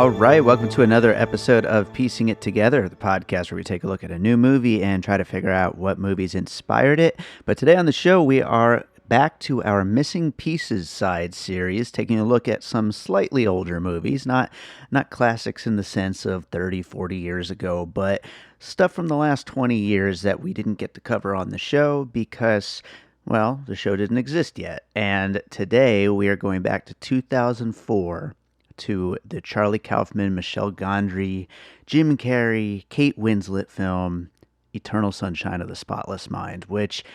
All right, welcome to another episode of Piecing It Together, the podcast where we take a look at a new movie and try to figure out what movies inspired it. But today on the show, we are back to our Missing Pieces side series, taking a look at some slightly older movies, not classics in the sense of 30, 40 years ago, but stuff from the last 20 years that we didn't get to cover on the show because, well, the show didn't exist yet. And today we are going back to 2004 to the Charlie Kaufman, Michel Gondry, Jim Carrey, Kate Winslet film, Eternal Sunshine of the Spotless Mind, which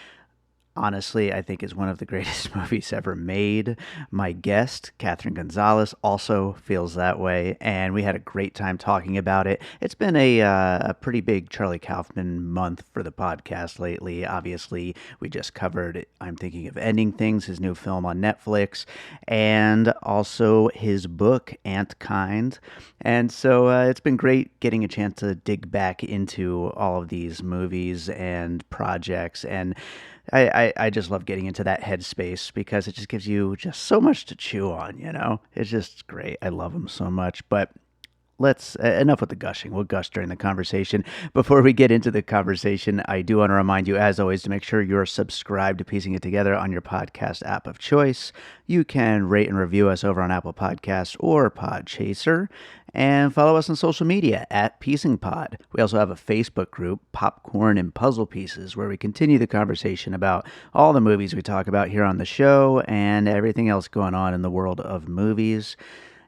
honestly, I think is one of the greatest movies ever made. My guest, Catherine Gonzales, also feels that way, and we had a great time talking about it. It's been a pretty big Charlie Kaufman month for the podcast lately. Obviously, we just covered I'm Thinking of Ending Things, his new film on Netflix, and also his book, Ant Kind. And so it's been great getting a chance to dig back into all of these movies and projects, and I just love getting into that headspace because it just gives you just so much to chew on, you know? It's just great. I love them so much. But let's, enough with the gushing. We'll gush during the conversation. Before we get into the conversation, I do want to remind you, as always, to make sure you're subscribed to Piecing It Together on your podcast app of choice. You can rate and review us over on Apple Podcasts or Podchaser. And follow us on social media at Piecing Pod. We also have a Facebook group, Popcorn and Puzzle Pieces, where we continue the conversation about all the movies we talk about here on the show and everything else going on in the world of movies.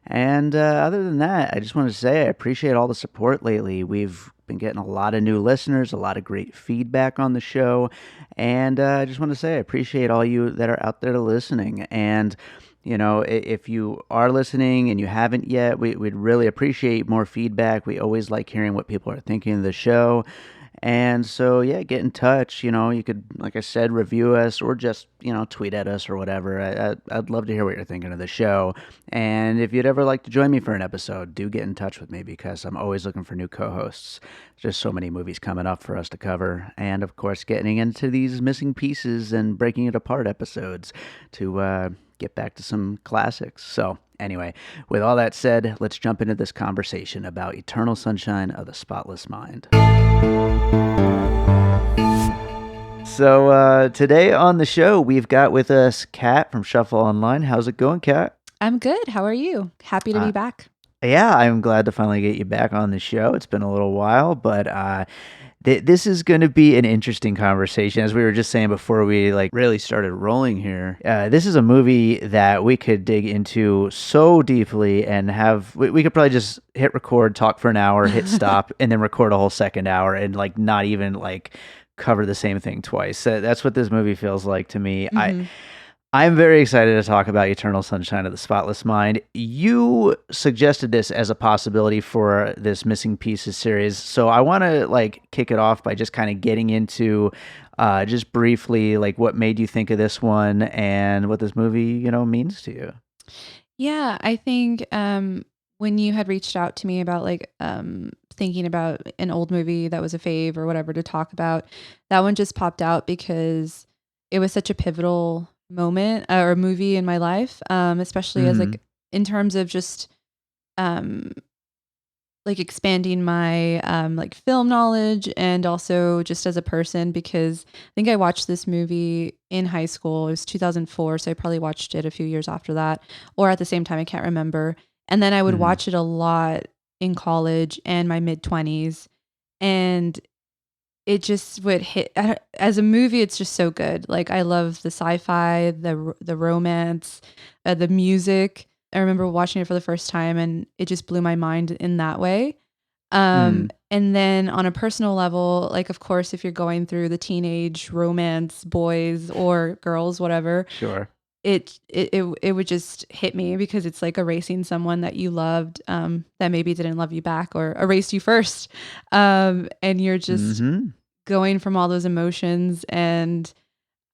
And other than that, I just want to say I appreciate all the support lately. We've been getting a lot of new listeners, a lot of great feedback on the show. And I just want to say I appreciate all you that are out there listening. And you know, if you are listening and you haven't yet, we'd really appreciate more feedback. We always like hearing what people are thinking of the show. And so, yeah, get in touch. You know, you could, like I said, review us or just, you know, tweet at us or whatever. I'd love to hear what you're thinking of the show. And if you'd ever like to join me for an episode, do get in touch with me because I'm always looking for new co-hosts. There's just so many movies coming up for us to cover. And, of course, getting into these missing pieces and breaking it apart episodes to get back to some classics. So anyway, with all that said, let's jump into this conversation about Eternal Sunshine of the Spotless Mind. So today on the show, we've got with us Kat from Shuffle Online. How's it going, Kat? I'm good. How are you? Happy to be back. Yeah, I'm glad to finally get you back on the show. It's been a little while, but this is going to be an interesting conversation. As we were just saying before we really started rolling here, this is a movie that we could dig into so deeply and we could probably just hit record, talk for an hour, hit stop, and then record a whole second hour and not even cover the same thing twice. That's what this movie feels like to me. Mm-hmm. I'm very excited to talk about Eternal Sunshine of the Spotless Mind. You suggested this as a possibility for this Missing Pieces series, so I want to kick it off by just kind of getting into just briefly what made you think of this one and what this movie means to you. Yeah, I think when you had reached out to me about thinking about an old movie that was a fave or whatever to talk about, that one just popped out because it was such a pivotal moment or movie in my life, especially as in terms of just expanding my film knowledge and also just as a person, because I think I watched this movie in high school. It was 2004, so I probably watched it a few years after that or at the same time, I can't remember. And then I would watch it a lot in college and my mid-20s, and it just would hit as a movie. It's just so good. I love the sci-fi, the romance, the music. I remember watching it for the first time and it just blew my mind in that way. And then on a personal level, of course, if you're going through the teenage romance, boys or girls, whatever, sure, it would just hit me because it's erasing someone that you loved, that maybe didn't love you back or erased you first. And you're just going from all those emotions. And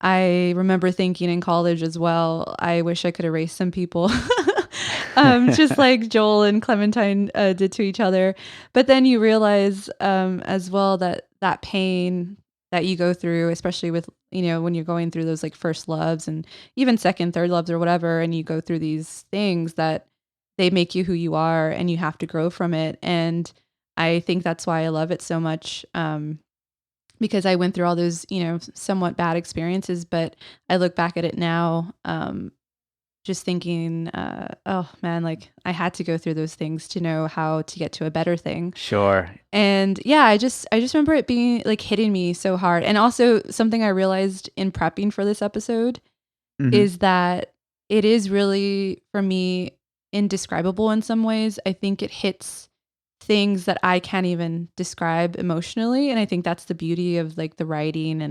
I remember thinking in college as well, I wish I could erase some people. Just like Joel and Clementine did to each other. But then you realize as well that pain that you go through, especially with, when you're going through those first loves and even second, third loves or whatever, and you go through these things that they make you who you are and you have to grow from it. And I think that's why I love it so much. Because I went through all those, somewhat bad experiences, but I look back at it now, just thinking, oh man, like I had to go through those things to know how to get to a better thing. Sure. And yeah, I just remember it being like hitting me so hard. And also something I realized in prepping for this episode is that it is really, for me, indescribable in some ways. I think it hits things that I can't even describe emotionally. And I think that's the beauty of like the writing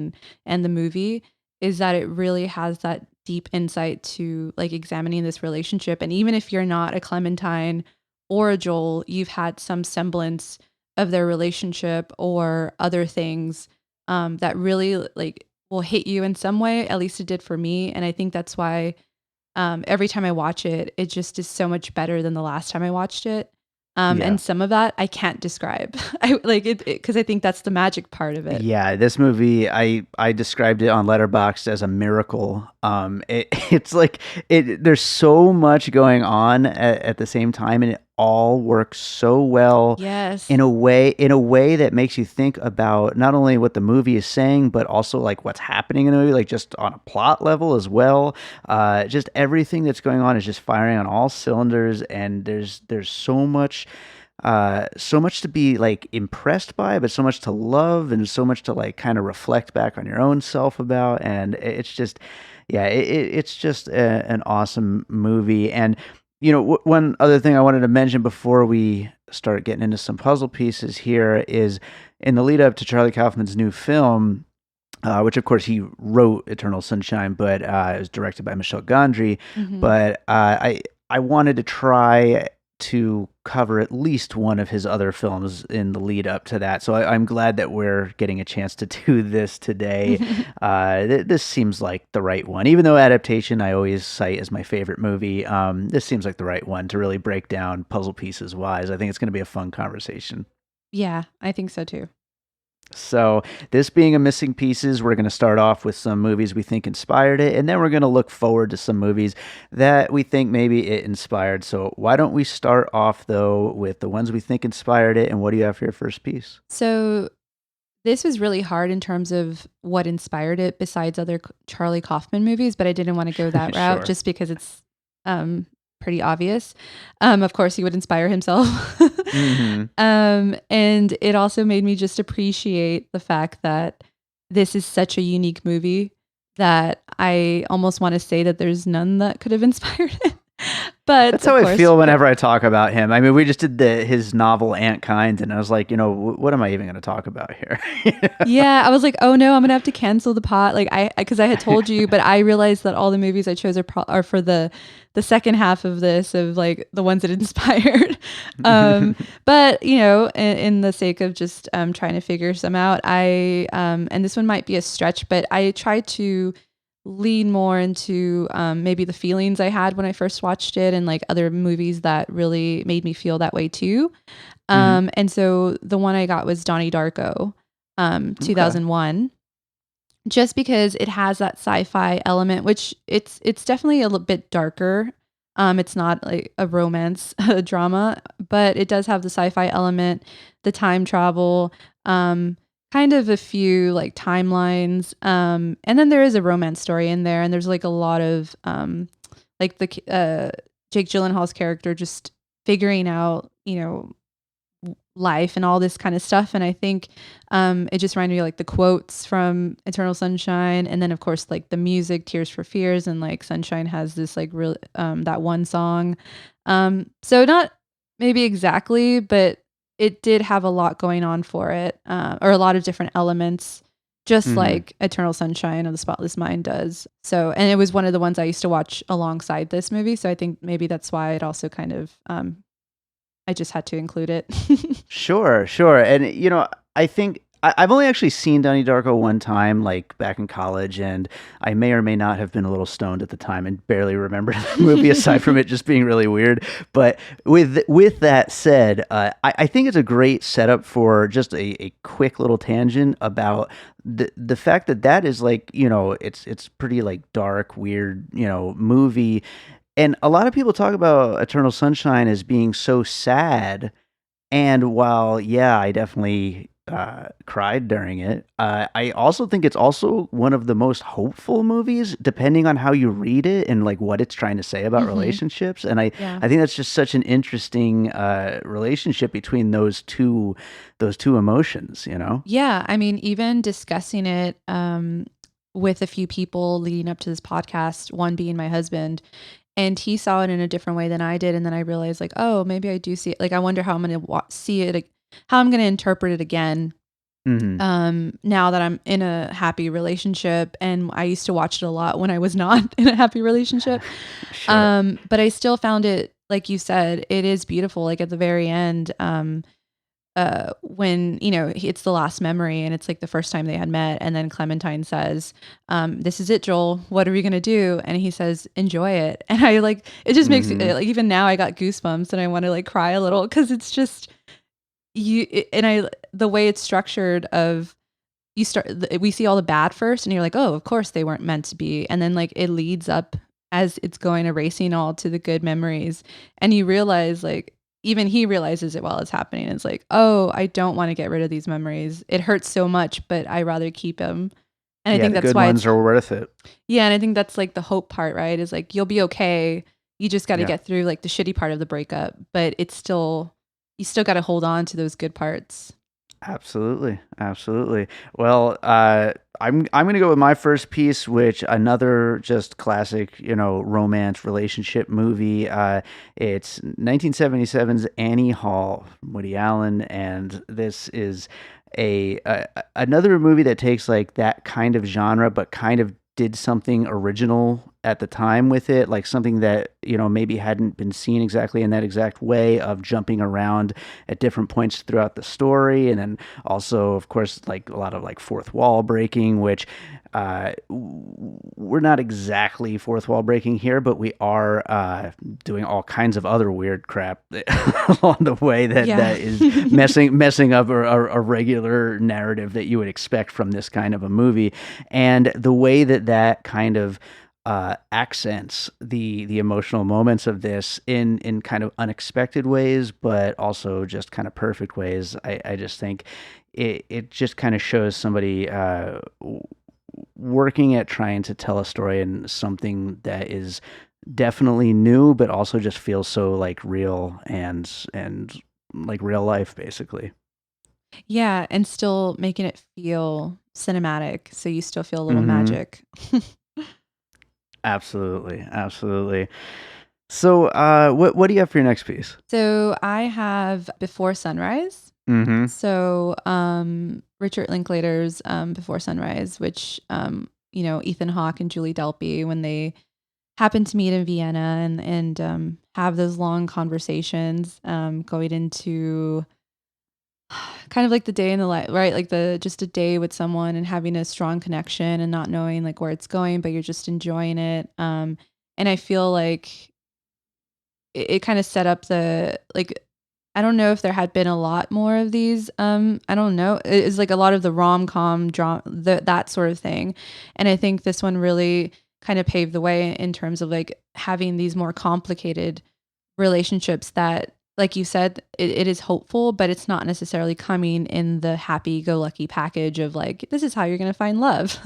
and the movie, is that it really has that deep insight to like examining this relationship. And even if you're not a Clementine or a Joel, you've had some semblance of their relationship or other things that really like will hit you in some way. At least it did for me. And I think that's why every time I watch it, it just is so much better than the last time I watched it. And some of that I can't describe. I like it because I think that's the magic part of it. Yeah, this movie, I described it on Letterboxd as a miracle. It's like there's so much going on at the same time, and it all works so well. Yes. In a way that makes you think about not only what the movie is saying, but also like what's happening in the movie, like just on a plot level as well. Just everything that's going on is just firing on all cylinders, and there's so much to be like impressed by, but so much to love, and so much to like kind of reflect back on your own self about. And it's just, yeah, it's just an awesome movie. And one other thing I wanted to mention before we start getting into some puzzle pieces here is in the lead up to Charlie Kaufman's new film, which of course he wrote Eternal Sunshine, but it was directed by Michel Gondry. But I wanted to try to cover at least one of his other films in the lead up to that. So I'm glad that we're getting a chance to do this today. This seems like the right one. Even though Adaptation I always cite as my favorite movie, this seems like the right one to really break down puzzle pieces wise. I think it's going to be a fun conversation. Yeah, I think so too. So this being a Missing Pieces, we're going to start off with some movies we think inspired it, and then we're going to look forward to some movies that we think maybe it inspired. So why don't we start off, though, with the ones we think inspired it, and what do you have for your first piece? So this was really hard in terms of what inspired it besides other Charlie Kaufman movies, but I didn't want to go that route just because it's pretty obvious. Of course, he would inspire himself. And it also made me just appreciate the fact that this is such a unique movie that I almost want to say that there's none that could have inspired it. But that's how I feel whenever I talk about him. I mean, we just did his novel Aunt Kind, and I was like, what am I even going to talk about here? Yeah, I was like, oh no, I'm going to have to cancel the pot. Like because I had told you, but I realized that all the movies I chose are for the second half of this, of like the ones that inspired. But in the sake of just trying to figure some out, and this one might be a stretch, but I tried to lean more into maybe the feelings I had when I first watched it, and like other movies that really made me feel that way too. And so the one I got was Donnie Darko, 2001, just because it has that sci-fi element, which it's definitely a little bit darker. It's not like a romance drama, but it does have the sci-fi element, the time travel, kind of a few like timelines, and then there is a romance story in there, and there's like a lot of like the Jake Gyllenhaal's character just figuring out life and all this kind of stuff. And I think it just reminded me of like the quotes from Eternal Sunshine, and then of course like the music, Tears for Fears, and like Sunshine has this like real that one song, so not maybe exactly, but it did have a lot going on for it, or a lot of different elements, just like Eternal Sunshine of the Spotless Mind does. So, and it was one of the ones I used to watch alongside this movie. So I think maybe that's why it also kind of, I just had to include it. Sure. And, I think I've only actually seen Donnie Darko one time, like back in college, and I may or may not have been a little stoned at the time and barely remember the movie aside from it just being really weird. But with that said, I think it's a great setup for just a quick little tangent about the fact that is like, it's pretty like dark, weird, movie. And a lot of people talk about Eternal Sunshine as being so sad. And while, yeah, I definitely cried during it, I also think it's also one of the most hopeful movies, depending on how you read it and like what it's trying to say about Hmm. relationships. And I, Yeah. I think that's just such an interesting relationship between those two emotions, you know? Yeah. I mean, even discussing it with a few people leading up to this podcast, one being my husband, and he saw it in a different way than I did. And then I realized, like, oh, maybe I do see it. Like, I wonder how I'm going to see it, how I'm going to interpret it again. Hmm. Now that I'm in a happy relationship, and I used to watch it a lot when I was not in a happy relationship. Sure. But I still found it, like you said, it is beautiful. Like at the very end, when it's the last memory and it's like the first time they had met, and then Clementine says, this is it, Joel, what are we gonna do? And he says, enjoy it. And I like, it just makes Hmm. like, even now I got goosebumps and I want to like cry a little, because it's just and I, the way it's structured of, we see all the bad first and you're like, oh, of course they weren't meant to be, and then like it leads up as it's going erasing all to the good memories, and you realize, like, even he realizes it while it's happening. It's like, oh, I don't want to get rid of these memories, it hurts so much, but I rather keep them. And I Yeah, think the that's good why ones it's, are worth it. yeah, and I think that's like the hope part, right? Is like, you'll be okay, you just got to Yeah. get through like the shitty part of the breakup, but it's still, you still got to hold on to those good parts. Absolutely, absolutely. Well, I'm gonna go with my first piece, which another just classic, romance relationship movie. It's 1977's Annie Hall, Woody Allen, and this is another movie that takes like that kind of genre, but kind of did something original at the time with it, like something that maybe hadn't been seen exactly in that exact way of jumping around at different points throughout the story, and then also, of course, like a lot of like fourth wall breaking, which we're not exactly fourth wall breaking here, but we are doing all kinds of other weird crap along the way that Yeah. that is messing up a regular narrative that you would expect from this kind of a movie, and the way that kind of accents the emotional moments of this in kind of unexpected ways, but also just kind of perfect ways. I just think it just kind of shows somebody working at trying to tell a story in something that is definitely new, but also just feels so like real and like real life, basically. Yeah, and still making it feel cinematic, so you still feel a little Hmm. magic. Absolutely, absolutely. So, what do you have for your next piece? So I have Before Sunrise. Hmm. So Richard Linklater's Before Sunrise, which Ethan Hawke and Julie Delpy, when they happen to meet in Vienna and have those long conversations, going into kind of like the day in the life, right? Like the just a day with someone and having a strong connection and not knowing like where it's going, but you're just enjoying it. And I feel like it kind of set up the like, I don't know if there had been a lot more of these. I don't know. It's like a lot of the rom-com drama, that sort of thing. And I think this one really kind of paved the way in terms of like having these more complicated relationships that, like you said, it is hopeful, but it's not necessarily coming in the happy-go-lucky package of like, this is how you're going to find love.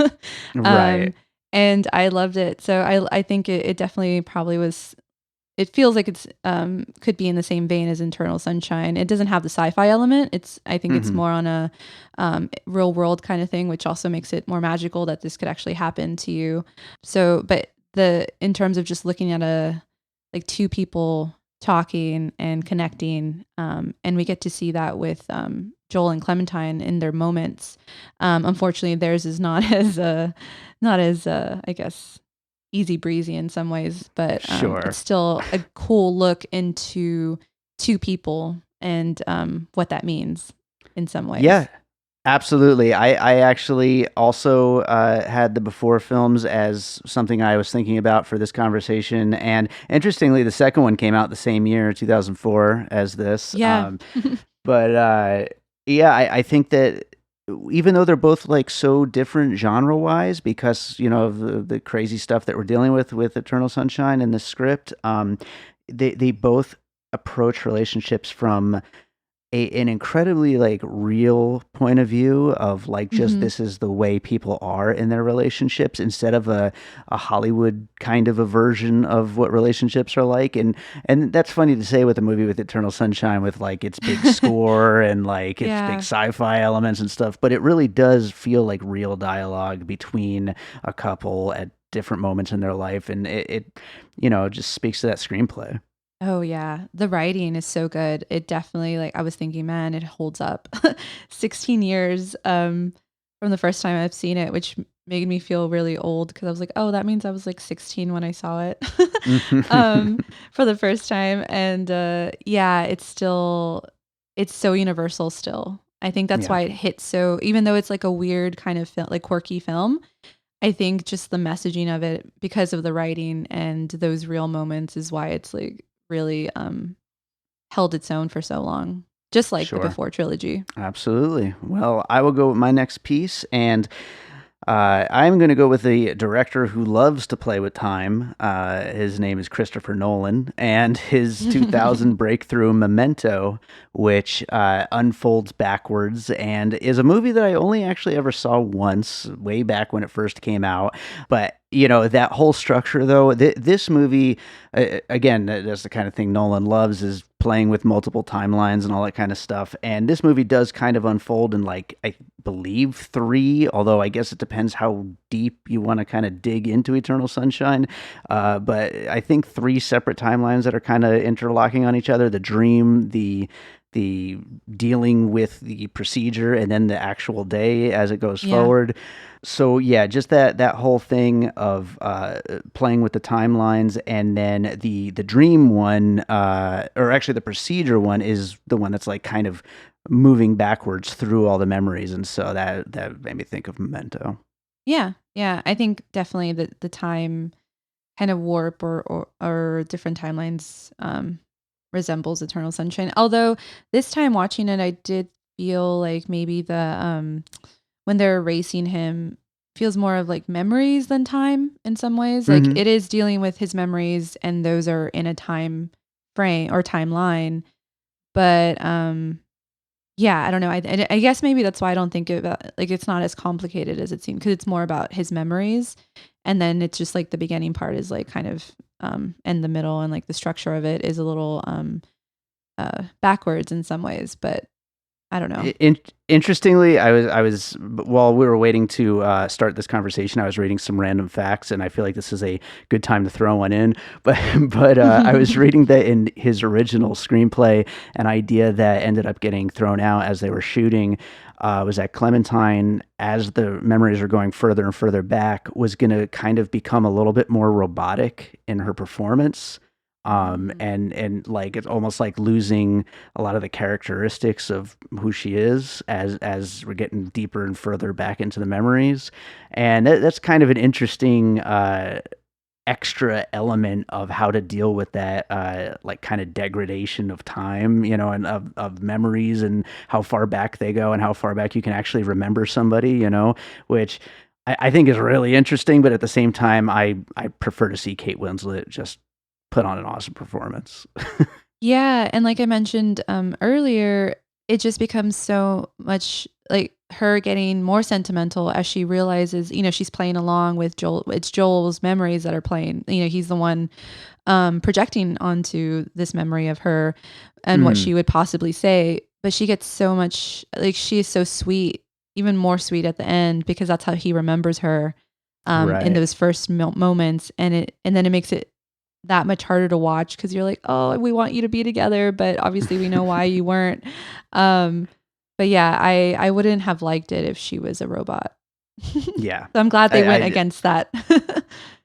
Right. um, and I loved it. So I think it definitely probably was, it feels like it's could be in the same vein as Eternal Sunshine. It doesn't have the sci-fi element. I think it's Hmm. more on a real world kind of thing, which also makes it more magical that this could actually happen to you. So, but the in terms of just looking at like two people talking and connecting, and we get to see that with Joel and Clementine in their moments. Unfortunately, theirs is not as I guess easy breezy in some ways, but it's Sure. still a cool look into two people and what that means in some Yeah, ways. absolutely. I actually also had the Before films as something I was thinking about for this conversation. And interestingly, the second one came out the same year, 2004, as this. Yeah. But yeah, I think that even though they're both like so different genre wise, because of the crazy stuff that we're dealing with Eternal Sunshine and the script, they both approach relationships from an incredibly like real point of view of like just Hmm. this is the way people are in their relationships instead of a Hollywood kind of a version of what relationships are like. And that's funny to say with a movie with Eternal Sunshine with like its big score and like its big Yeah. sci-fi elements and stuff, but it really does feel like real dialogue between a couple at different moments in their life, and it just speaks to that screenplay. Oh yeah, the writing is so good. It definitely like I was thinking, man, it holds up. 16 years from the first time I've seen it, which made me feel really old because I was like, oh, that means I was like 16 when I saw it um for the first time. And yeah, it's so universal still. I think that's Yeah, why it hits so, even though it's like a weird kind of like quirky film, I think just the messaging of it because of the writing and those real moments is why it's like really held its own for so long. Just like the sure. Before trilogy. Absolutely. Well, I will go with my next piece, and I'm going to go with the director who loves to play with time. His name is Christopher Nolan, and his 2000 breakthrough Memento, which unfolds backwards and is a movie that I only actually ever saw once, way back when it first came out. But that whole structure, though, this movie, again, that's the kind of thing Nolan loves, is playing with multiple timelines and all that kind of stuff. And this movie does kind of unfold in, like, I believe 3, although I guess it depends how deep you want to kind of dig into Eternal Sunshine. But I think 3 separate timelines that are kind of interlocking on each other: the dream, the dealing with the procedure, and then the actual day as it goes Yeah. forward. So yeah, just that whole thing of playing with the timelines, and then the dream one, or actually the procedure one, is the one that's like kind of moving backwards through all the memories, and so that made me think of Memento. Yeah. Yeah. I think definitely the time kind of warp or different timelines resembles Eternal Sunshine. Although this time watching it, I did feel like maybe the when they're erasing him feels more of like memories than time in some ways. Like Hmm. it is dealing with his memories and those are in a time frame or timeline. But yeah, I don't know. I guess maybe that's why I don't think about like it's not as complicated as it seemed because it's more about his memories, and then it's just like the beginning part is like kind of and the middle and like the structure of it is a little backwards in some ways, but I don't know. Interestingly, I was while we were waiting to start this conversation, I was reading some random facts, and I feel like this is a good time to throw one in. But I was reading that in his original screenplay, an idea that ended up getting thrown out as they were shooting was that Clementine, as the memories are going further and further back, was going to kind of become a little bit more robotic in her performance. Mm. And like it's almost like losing a lot of the characteristics of who she is as we're getting deeper and further back into the memories, and that's kind of an interesting extra element of how to deal with that like kind of degradation of time, and of memories, and how far back they go and how far back you can actually remember somebody, which I think is really interesting. But at the same time, I prefer to see Kate Winslet just put on an awesome performance. Yeah, and like I mentioned earlier, it just becomes so much like her getting more sentimental as she realizes, she's playing along with Joel. It's Joel's memories that are playing. He's the one projecting onto this memory of her and what Mhm. she would possibly say. But she gets so much like she is so sweet, even more sweet at the end because that's how he remembers her in Right. those first moments, and then it makes it that much harder to watch because you're like, "Oh, we want you to be together," but obviously we know why you weren't. Um, but yeah, I wouldn't have liked it if she was a robot. Yeah. So I'm glad they went I against that.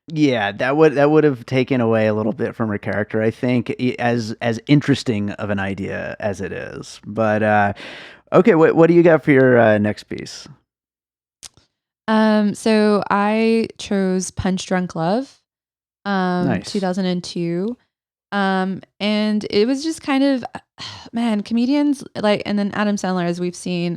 Yeah, that would have taken away a little bit from her character, I think, as interesting of an idea as it is. But okay, what do you got for your next piece? So I chose Punch Drunk Love, Nice. 2002. And it was just kind of Man, comedians like, and then Adam Sandler, as we've seen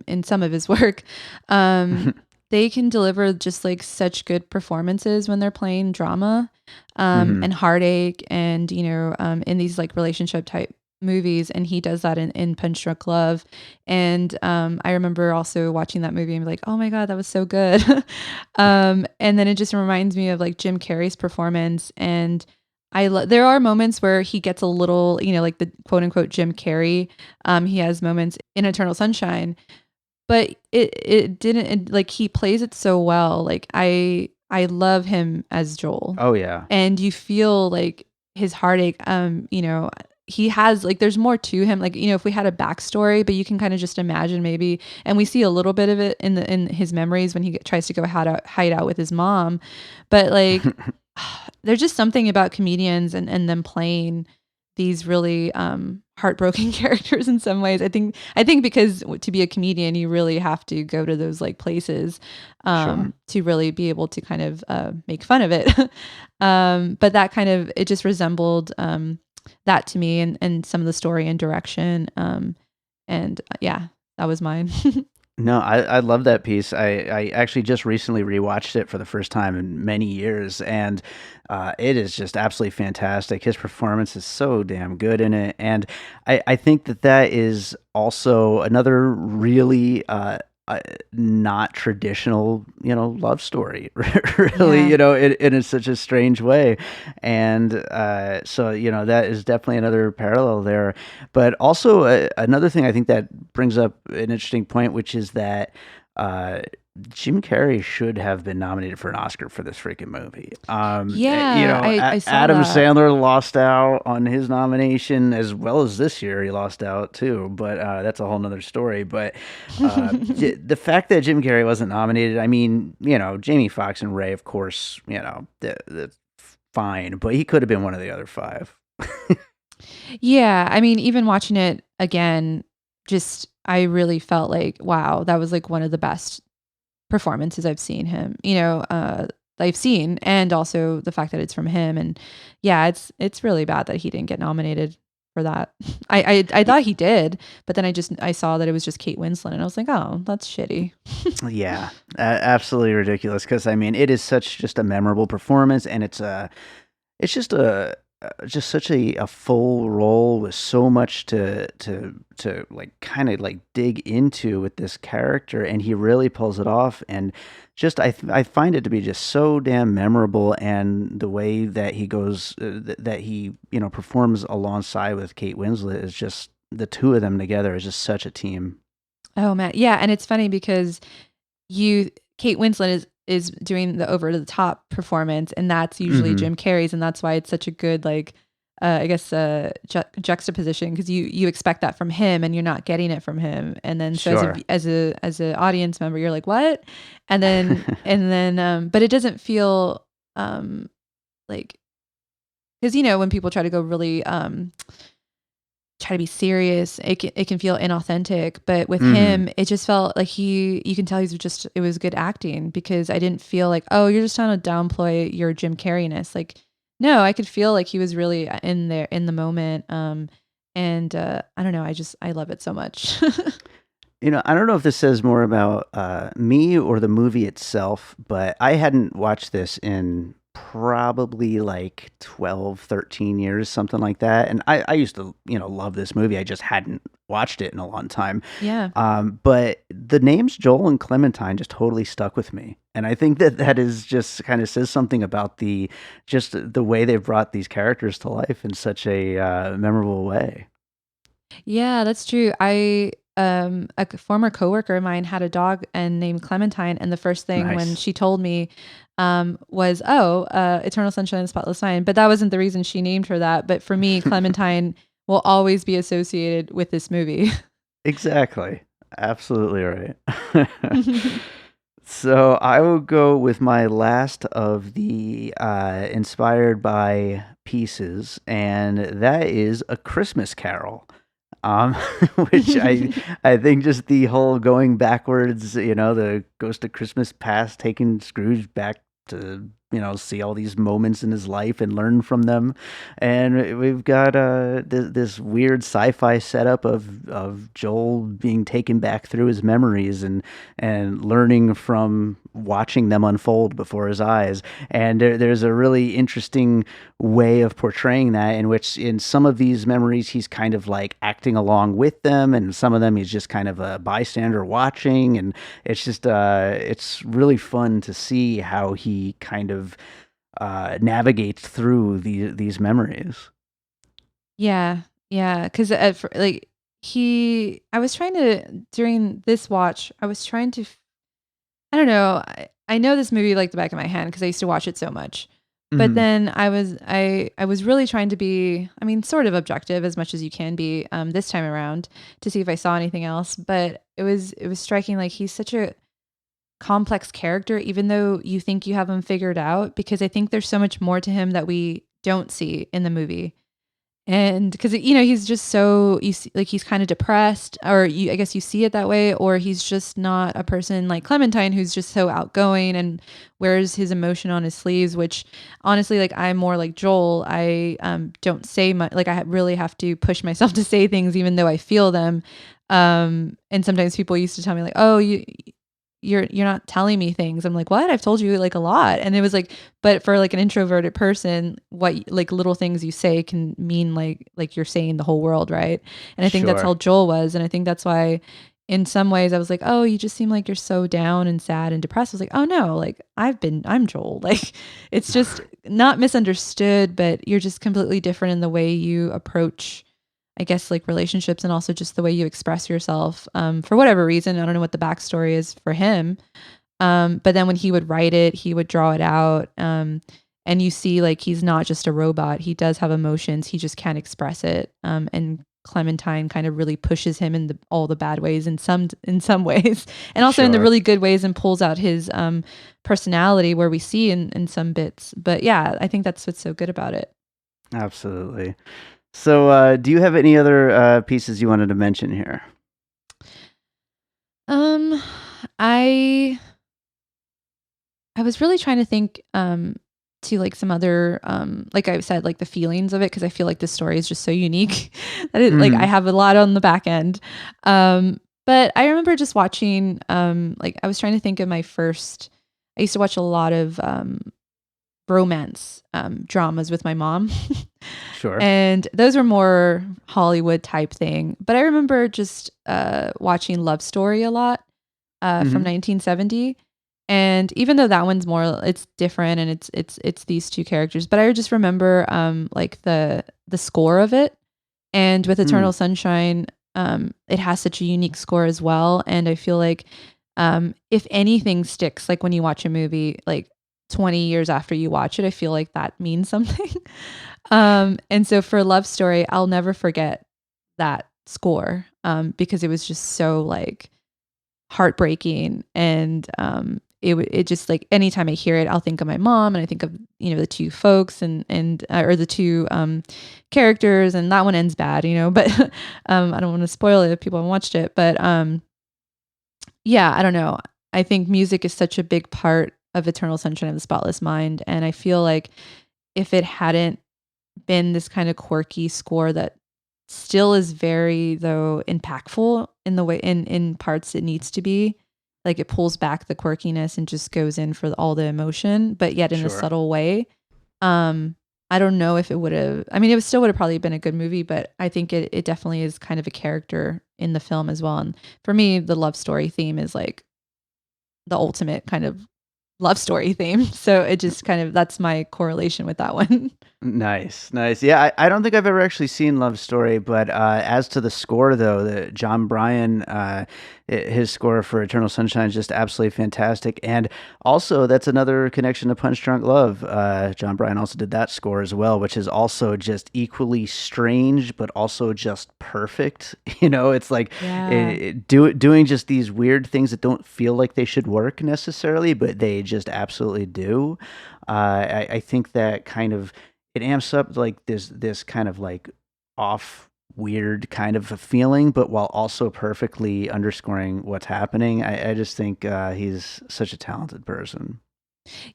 in some of his work, um, they can deliver just like such good performances when they're playing drama Hmm. and heartache, and in these like relationship type movies. And he does that in Punch Drunk Love. And I remember also watching that movie and be like, oh my god, that was so good. And then it just reminds me of like Jim Carrey's performance. And there are moments where he gets a little, like the quote unquote Jim Carrey. He has moments in Eternal Sunshine, but it didn't like, he plays it so well. Like I love him as Joel, Oh yeah, and you feel like his heartache. He has like, there's more to him. Like, if we had a backstory, but you can kind of just imagine maybe, and we see a little bit of it in his memories when he tries to go hide out with his mom, but like. There's just something about comedians and them playing these really heartbroken characters in some ways. I think because to be a comedian, you really have to go to those like places sure. to really be able to kind of make fun of it. But that kind of, it just resembled that to me, and some of the story and direction. And yeah, that was mine. No, I love that piece. I actually just recently rewatched it for the first time in many years, and it is just absolutely fantastic. His performance is so damn good in it, and I think that is also another really not traditional, love story, really, Yeah. in such a strange way, and so that is definitely another parallel there. But also another thing I think that brings up an interesting point, which is that uh, Jim Carrey should have been nominated for an Oscar for this freaking movie. Yeah, I saw Adam that. Sandler lost out on his nomination, as well as this year he lost out too. But that's a whole nother story. But the fact that Jim Carrey wasn't nominated, I mean, Jamie Foxx and Ray, of course, that's fine, but he could have been one of the other five. Yeah, I mean, even watching it again, just I really felt like, wow, that was like one of the best performances I've seen him, I've seen, and also the fact that it's from him. And yeah, it's really bad that he didn't get nominated for that. I thought he did, but then I saw that it was just Kate Winslet, and I was like, oh, that's shitty. Yeah, absolutely ridiculous. Because I mean, it is such just a memorable performance, and it's just such a full role with so much to like kind of like dig into with this character, and he really pulls it off. And just I find it to be just so damn memorable, and the way that he goes that he performs alongside with Kate Winslet is just, the two of them together is just such a team. Oh man, yeah, and it's funny because you Kate Winslet is doing the over the top performance, and that's usually Hmm. Jim Carrey's, and that's why it's such a good like I guess juxtaposition, because you expect that from him and you're not getting it from him. And then so Sure. as a audience member, you're like, what? And then but it doesn't feel like, because when people try to go really try to be serious, it can feel inauthentic. But with Hmm. him, it just felt like you can tell it was good acting, because I didn't feel like, oh, you're just trying to downplay your Jim Carreyness. Like, no, I could feel like he was really in there in the moment. And I don't know, I love it so much. I don't know if this says more about me or the movie itself, but I hadn't watched this in probably like 12, 13 years, something like that. And I used to, love this movie. I just hadn't watched it in a long time. Yeah. But the names Joel and Clementine just totally stuck with me. And I think that is just kind of says something about just the way they've brought these characters to life in such a memorable way. Yeah, that's true. A former coworker of mine had a dog and named Clementine, and the first thing when Nice. she told me was, "Oh, Eternal Sunshine of the Spotless Mind." But that wasn't the reason she named her that. But for me, Clementine will always be associated with this movie. Exactly. Absolutely right. So I will go with my last of the inspired by pieces, and that is A Christmas Carol. Um, which I think just the whole going backwards, the Ghost of Christmas Past taking Scrooge back to see all these moments in his life and learn from them. And we've got this weird sci-fi setup of Joel being taken back through his memories and learning from watching them unfold before his eyes. And there's a really interesting way of portraying that, in which in some of these memories he's kind of like acting along with them, and some of them he's just kind of a bystander watching. And it's just it's really fun to see how he kind of navigates through these memories. Yeah, yeah. Because like I was trying to during this watch, I was trying to. I don't know. I know this movie like the back of my hand because I used to watch it so much. But Mhm. then I was really trying to be, I mean, sort of objective as much as you can be this time around to see if I saw anything else. But it was striking, like he's such a complex character, even though you think you have him figured out, because I think there's so much more to him that we don't see in the movie. And because he's just so you see, like he's kind of depressed, or I guess you see it that way, or he's just not a person like Clementine who's just so outgoing and wears his emotion on his sleeves. Which honestly, like I'm more like Joel. I don't say much. Like I really have to push myself to say things, even though I feel them. And sometimes people used to tell me like, "Oh, you're not telling me things." I'm like, what? I've told you like a lot. And it was like, but for like an introverted person, what like little things you say can mean like you're saying the whole world, right? And I think that's Sure. how Joel was. And I think that's why in some ways I was like, oh, you just seem like you're so down and sad and depressed. I was like, oh no, like I'm Joel. Like it's just not misunderstood, but you're just completely different in the way you approach, I guess, like relationships, and also just the way you express yourself, for whatever reason. I don't know what the backstory is for him. But then when he would write it, he would draw it out. And you see like he's not just a robot. He does have emotions. He just can't express it. And Clementine kind of really pushes him in all the bad ways in some ways, and also in the Sure. really good ways, and pulls out his personality where we see in some bits. But yeah, I think that's what's so good about it. Absolutely. So, do you have any other pieces you wanted to mention here? Um, I I was really trying to think to like some other like I said, like the feelings of it, because I feel like this story is just so unique that like I Mhm. have a lot on the back end. But I remember just watching like I was trying to think of my first. I used to watch a lot of romance dramas with my mom. Sure. And those were more Hollywood type thing. But I remember just watching Love Story a lot from Mhm. 1970. And even though that one's more, it's different, and it's these two characters. But I just remember like the score of it, and with Hmm. Eternal Sunshine, it has such a unique score as well. And I feel like if anything sticks, like when you watch a movie, like 20 years after you watch it, I feel like that means something. And so for Love Story, I'll never forget that score because it was just so like heartbreaking. And it just like anytime I hear it, I'll think of my mom, and I think of the two folks, and or the two characters. And that one ends bad, but I don't want to spoil it if people haven't watched it. But yeah, I don't know. I think music is such a big part of Eternal Sunshine of the Spotless Mind, and I feel like if it hadn't been this kind of quirky score that still is very though impactful in the way in parts it needs to be, like it pulls back the quirkiness and just goes in for all the emotion, but yet in a Sure. subtle way. um I don't know if it would have, I mean, it still would have probably been a good movie, but I think it definitely is kind of a character in the film as well. And for me, the love story theme is like the ultimate kind of love story theme. So it just kind of, that's my correlation with that one. Nice, nice. Yeah, I don't think I've ever actually seen Love Story, but as to the score, though, the John Bryan, his score for Eternal Sunshine is just absolutely fantastic. And also, that's another connection to Punch Drunk Love. John Bryan also did that score as well, which is also just equally strange, but also just perfect. It's like Yeah. doing just these weird things that don't feel like they should work necessarily, but they just absolutely do. I think that kind of it amps up like this kind of like off weird kind of a feeling, but while also perfectly underscoring what's happening. I just think he's such a talented person.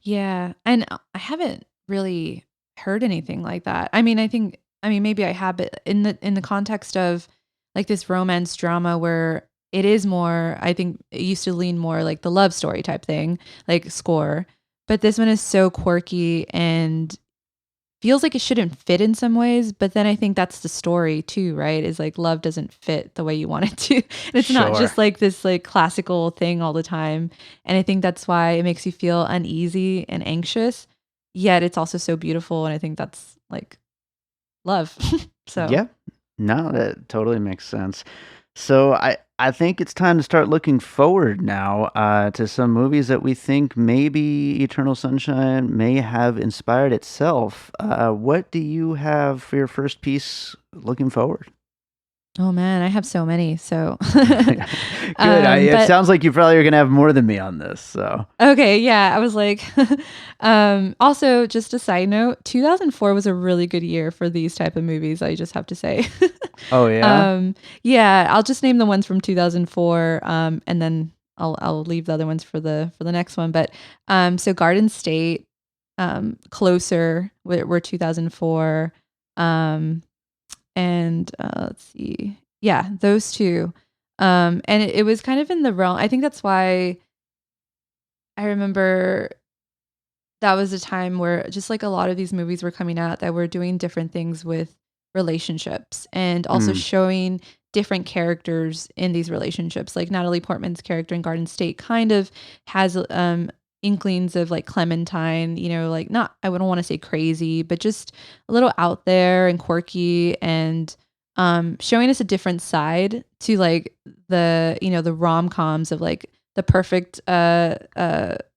Yeah, and I haven't really heard anything like that. I mean, maybe I have, but in the context of like this romance drama where it is more, I think it used to lean more like the love story type thing, like score. But this one is so quirky and feels like it shouldn't fit in some ways, but then I think that's the story too, right? Is like love doesn't fit the way you want it to. And it's not Sure. just like this like classical thing all the time. And I think that's why it makes you feel uneasy and anxious, yet it's also so beautiful. And I think that's like love. So, Yeah. No, that totally makes sense. So I think it's time to start looking forward now to some movies that we think maybe Eternal Sunshine may have inspired itself. What do you have for your first piece looking forward? oh man, I have so many. So, Good. It but sounds like you probably are going to have more than me on this. So, okay, yeah, I was like, also just a side note, 2004 was a really good year for these type of movies. I just have to say, oh yeah. yeah, I'll just name the ones from 2004, and then I'll leave the other ones for the next one. But so Garden State, Closer were 2004, and let's see, yeah, those two, and it was kind of in the realm. I think that's why. I remember that was a time where just like a lot of these movies were coming out that were doing different things with relationships and also Mm, showing different characters in these relationships. Like Natalie Portman's character in Garden State kind of has inklings of like Clementine, you know, like not, I wouldn't want to say crazy, but just a little out there and quirky and showing us a different side to like the, you know, the rom-coms of like the perfect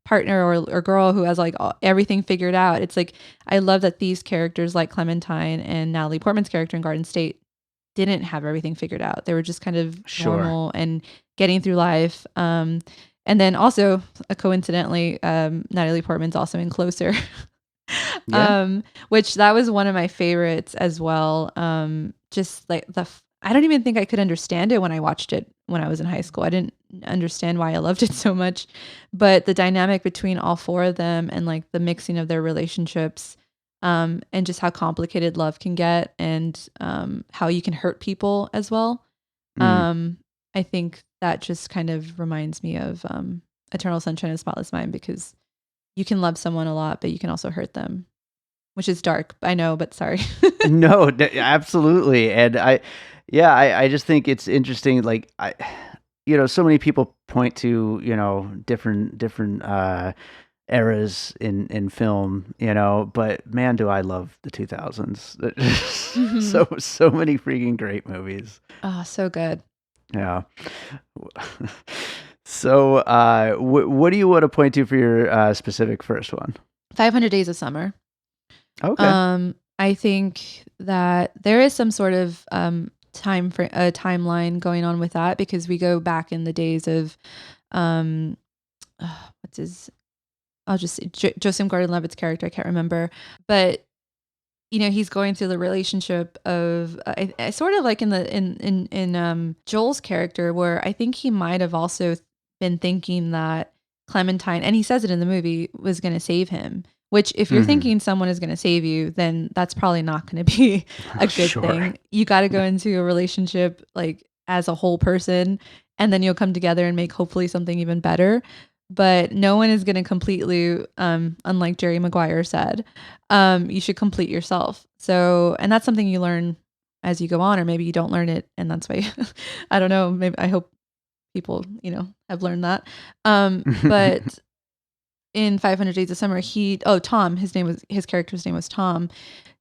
partner or girl who has like everything figured out. It's like I love that these characters like Clementine and Natalie Portman's character in Garden State didn't have everything figured out. They were just kind of sure. normal and getting through life. And then also coincidentally, Natalie Portman's also in Closer, Yeah. which that was one of my favorites as well. Just like I don't even think I could understand it when I watched it when I was in high school. I didn't understand why I loved it so much, but the dynamic between all four of them and like the mixing of their relationships, and just how complicated love can get and how you can hurt people as well. Mm. Um, I think that just kind of reminds me of Eternal Sunshine of the Spotless Mind because you can love someone a lot, but you can also hurt them, which is dark. I know, but sorry. No, absolutely. And yeah, I just think it's interesting. Like so many people point to, different eras in film, but man, do I love the 2000s. Hmm. So many freaking great movies. Oh, so good. Yeah. So, what do you want to point to for your specific first one? 500 Days of Summer. Okay. I think that there is some sort of a timeline going on with that because we go back in the days of um, what's his? I'll just say Joseph Gordon-Levitt's character. I can't remember, but you know he's going through the relationship of I sort of like in the in Joel's character where I think he might have also been thinking that Clementine, and he says it in the movie, was going to save him. Which, if you're Hmm. thinking someone is going to save you, then that's probably not going to be a good Sure. thing. You got to go into a relationship like as a whole person, and then you'll come together and make hopefully something even better. But no one is going to completely, unlike Jerry Maguire said, you should complete yourself. So, and that's something you learn as you go on, or maybe you don't learn it, and that's why I don't know. Maybe I hope people, you know, have learned that. But in 500 Days of Summer, Tom, his character's name was Tom,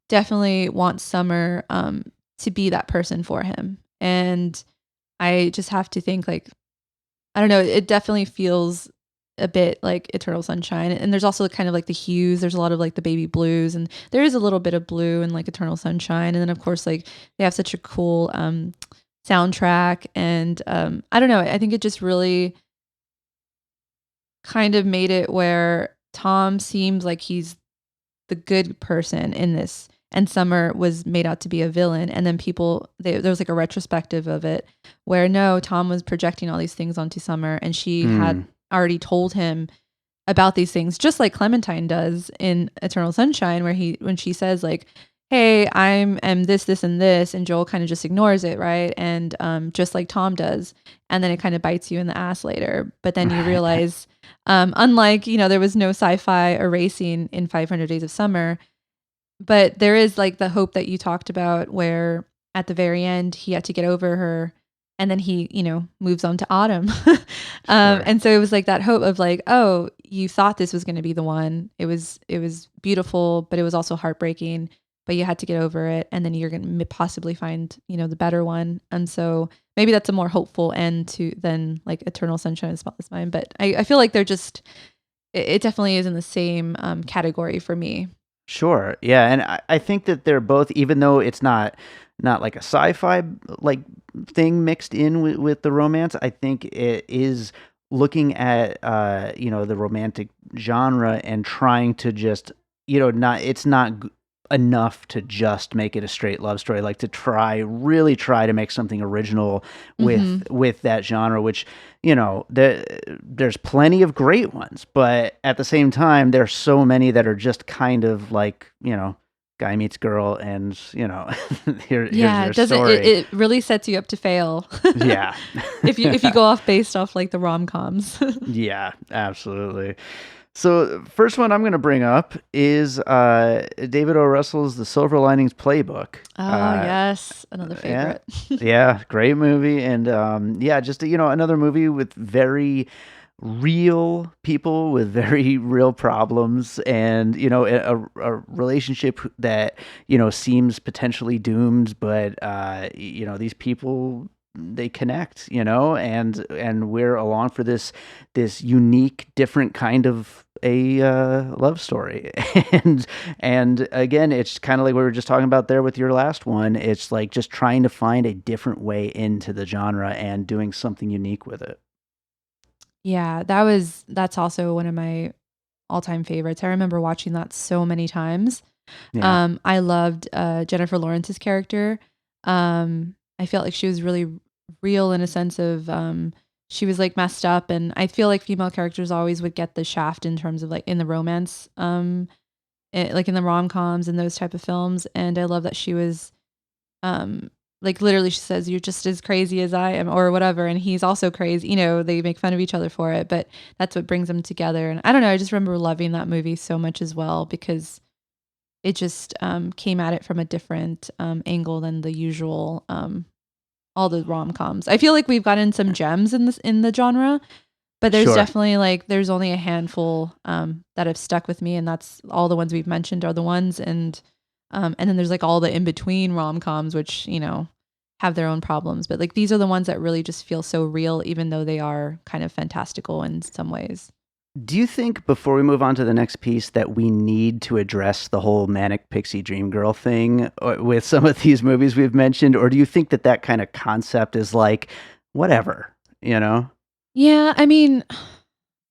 definitely wants Summer to be that person for him. And I just have to think like I don't know, it definitely feels a bit like Eternal Sunshine. And there's also kind of like the hues. There's a lot of like the baby blues and there is a little bit of blue in like Eternal Sunshine. And then of course like they have such a cool soundtrack and I don't know, I think it just really kind of made it where Tom seems like he's the good person in this and Summer was made out to be a villain and then there was like a retrospective of it where no Tom was projecting all these things onto Summer and she had Mm. already told him about these things, just like Clementine does in Eternal Sunshine, when she says like, "Hey, am this, this, and this," and Joel kind of just ignores it, right? And just like Tom does, and then it kind of bites you in the ass later. But then you realize, unlike there was no sci-fi erasing in 500 Days of Summer, but there is like the hope that you talked about, where at the very end he had to get over her, and then he moves on to Autumn. And so it was like that hope of like, oh, you thought this was going to be the one. It was beautiful, but it was also heartbreaking, but you had to get over it, and then you're going to possibly find the better one. And so maybe that's a more hopeful end than like Eternal Sunshine of the Spotless Mind. But I feel like they're just, it definitely is in the same category for me. Sure. Yeah. And I think that they're both, even though it's not like a sci-fi like thing mixed in with the romance, I think it is looking at the romantic genre and trying to just it's not enough to just make it a straight love story, like to really try to make something original with that genre, which there's plenty of great ones, but at the same time there's so many that are just kind of like guy meets girl, and here's their story. It really sets you up to fail. Yeah. if you go off based off like the rom-coms. Yeah, absolutely. So first one I'm going to bring up is David O. Russell's The Silver Linings Playbook. Oh, yes. Another favorite. Yeah, great movie. And just, another movie with very real people with very real problems, and, a relationship that, seems potentially doomed, but, these people, they connect, and we're along for this unique, different kind of a love story. and again, it's kind of like we were just talking about there with your last one. It's like just trying to find a different way into the genre and doing something unique with it. Yeah, that's also one of my all-time favorites. I remember watching that so many times. Yeah. I loved Jennifer Lawrence's character. I felt like she was really real in a sense of she was like messed up, and I feel like female characters always would get the shaft in terms of like in the romance, like in the rom-coms and those type of films. And I love that she was like literally she says, "You're just as crazy as I am," or whatever, and he's also crazy. They make fun of each other for it, but that's what brings them together. And I don't know, I just remember loving that movie so much as well, because it just came at it from a different angle than the usual all the rom-coms. I feel like we've gotten some gems in the genre, but there's definitely like there's only a handful that have stuck with me, and that's all the ones we've mentioned are the ones, and then there's like all the in-between rom-coms, which have their own problems, but like these are the ones that really just feel so real, even though they are kind of fantastical in some ways. Do you think, before we move on to the next piece, that we need to address the whole manic pixie dream girl thing with some of these movies we've mentioned, or do you think that kind of concept is like whatever, Yeah, I mean,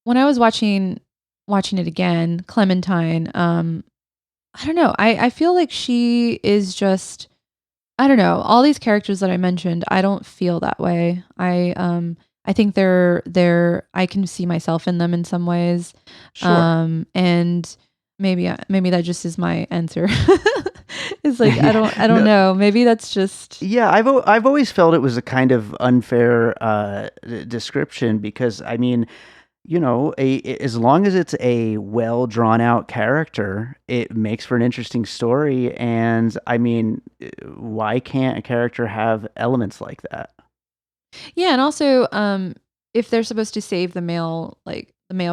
when I was watching it again, Clementine, I don't know, I feel like she is just, I don't know, all these characters that I mentioned, I don't feel that way. I think they're I can see myself in them in some ways. Sure. And maybe that just is my answer. It's like I don't know. Maybe that's just Yeah, I've always felt it was a kind of unfair description, because I mean, as long as it's a well drawn out character, it makes for an interesting story. And I mean, why can't a character have elements like that? Yeah, and also if they're supposed to save the male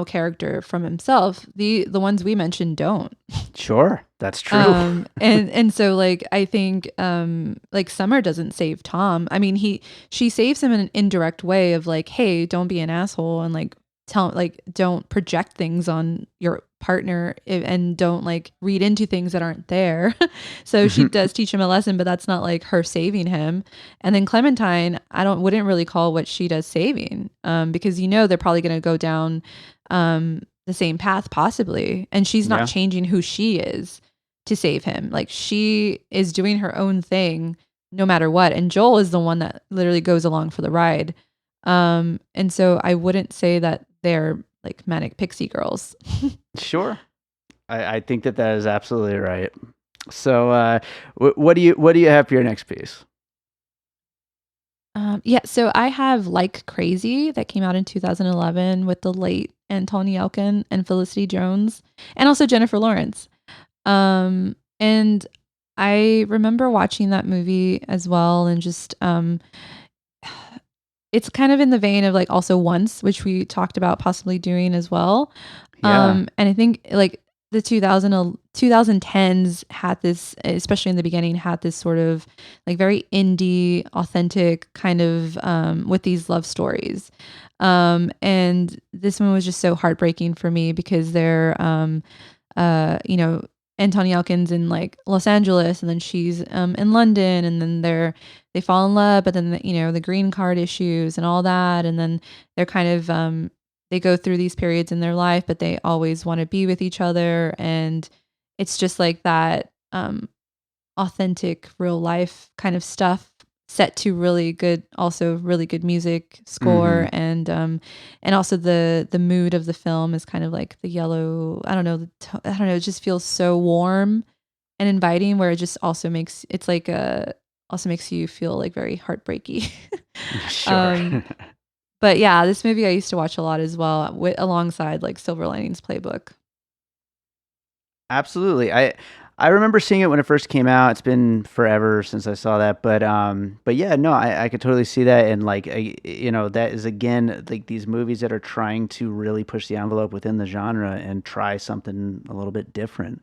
character from himself, the ones we mentioned don't. Sure, that's true. And so like I think like Summer doesn't save Tom. I mean, she saves him in an indirect way of like, hey, don't be an asshole, and like don't project things on your partner, and don't like read into things that aren't there. So she does teach him a lesson, but that's not like her saving him. And then Clementine, wouldn't really call what she does saving, because they're probably going to go down the same path possibly, and she's not changing who she is to save him. Like she is doing her own thing no matter what, and Joel is the one that literally goes along for the ride. And so I wouldn't say that they're like manic pixie girls. Sure. I think that is absolutely right. So, what do you have for your next piece? Yeah, so I have Like Crazy that came out in 2011 with the late Anthony Elkin and Felicity Jones, and also Jennifer Lawrence. And I remember watching that movie as well, and just it's kind of in the vein of like also Once, which we talked about possibly doing as well. Yeah. And I think like the 2010s had this, especially in the beginning, had this sort of like very indie, authentic kind of with these love stories. And this one was just so heartbreaking for me because they're, you know, Antonia Elkins in like Los Angeles, and then she's in London, and then they fall in love, but then you know the green card issues and all that, and then they're kind of they go through these periods in their life, but they always want to be with each other, and it's just like that authentic, real life kind of stuff set to really good, also really good music score, and also the mood of the film is kind of like the yellow. I don't know. I don't know. It just feels so warm and inviting, where it just also makes it's like also makes you feel like very heartbreaky. Sure. But yeah, this movie I used to watch a lot as well, alongside like Silver Linings Playbook. Absolutely. I remember seeing it when it first came out. It's been forever since I saw that, but yeah, no, I could totally see that, and like you know, that is again like these movies that are trying to really push the envelope within the genre and try something a little bit different.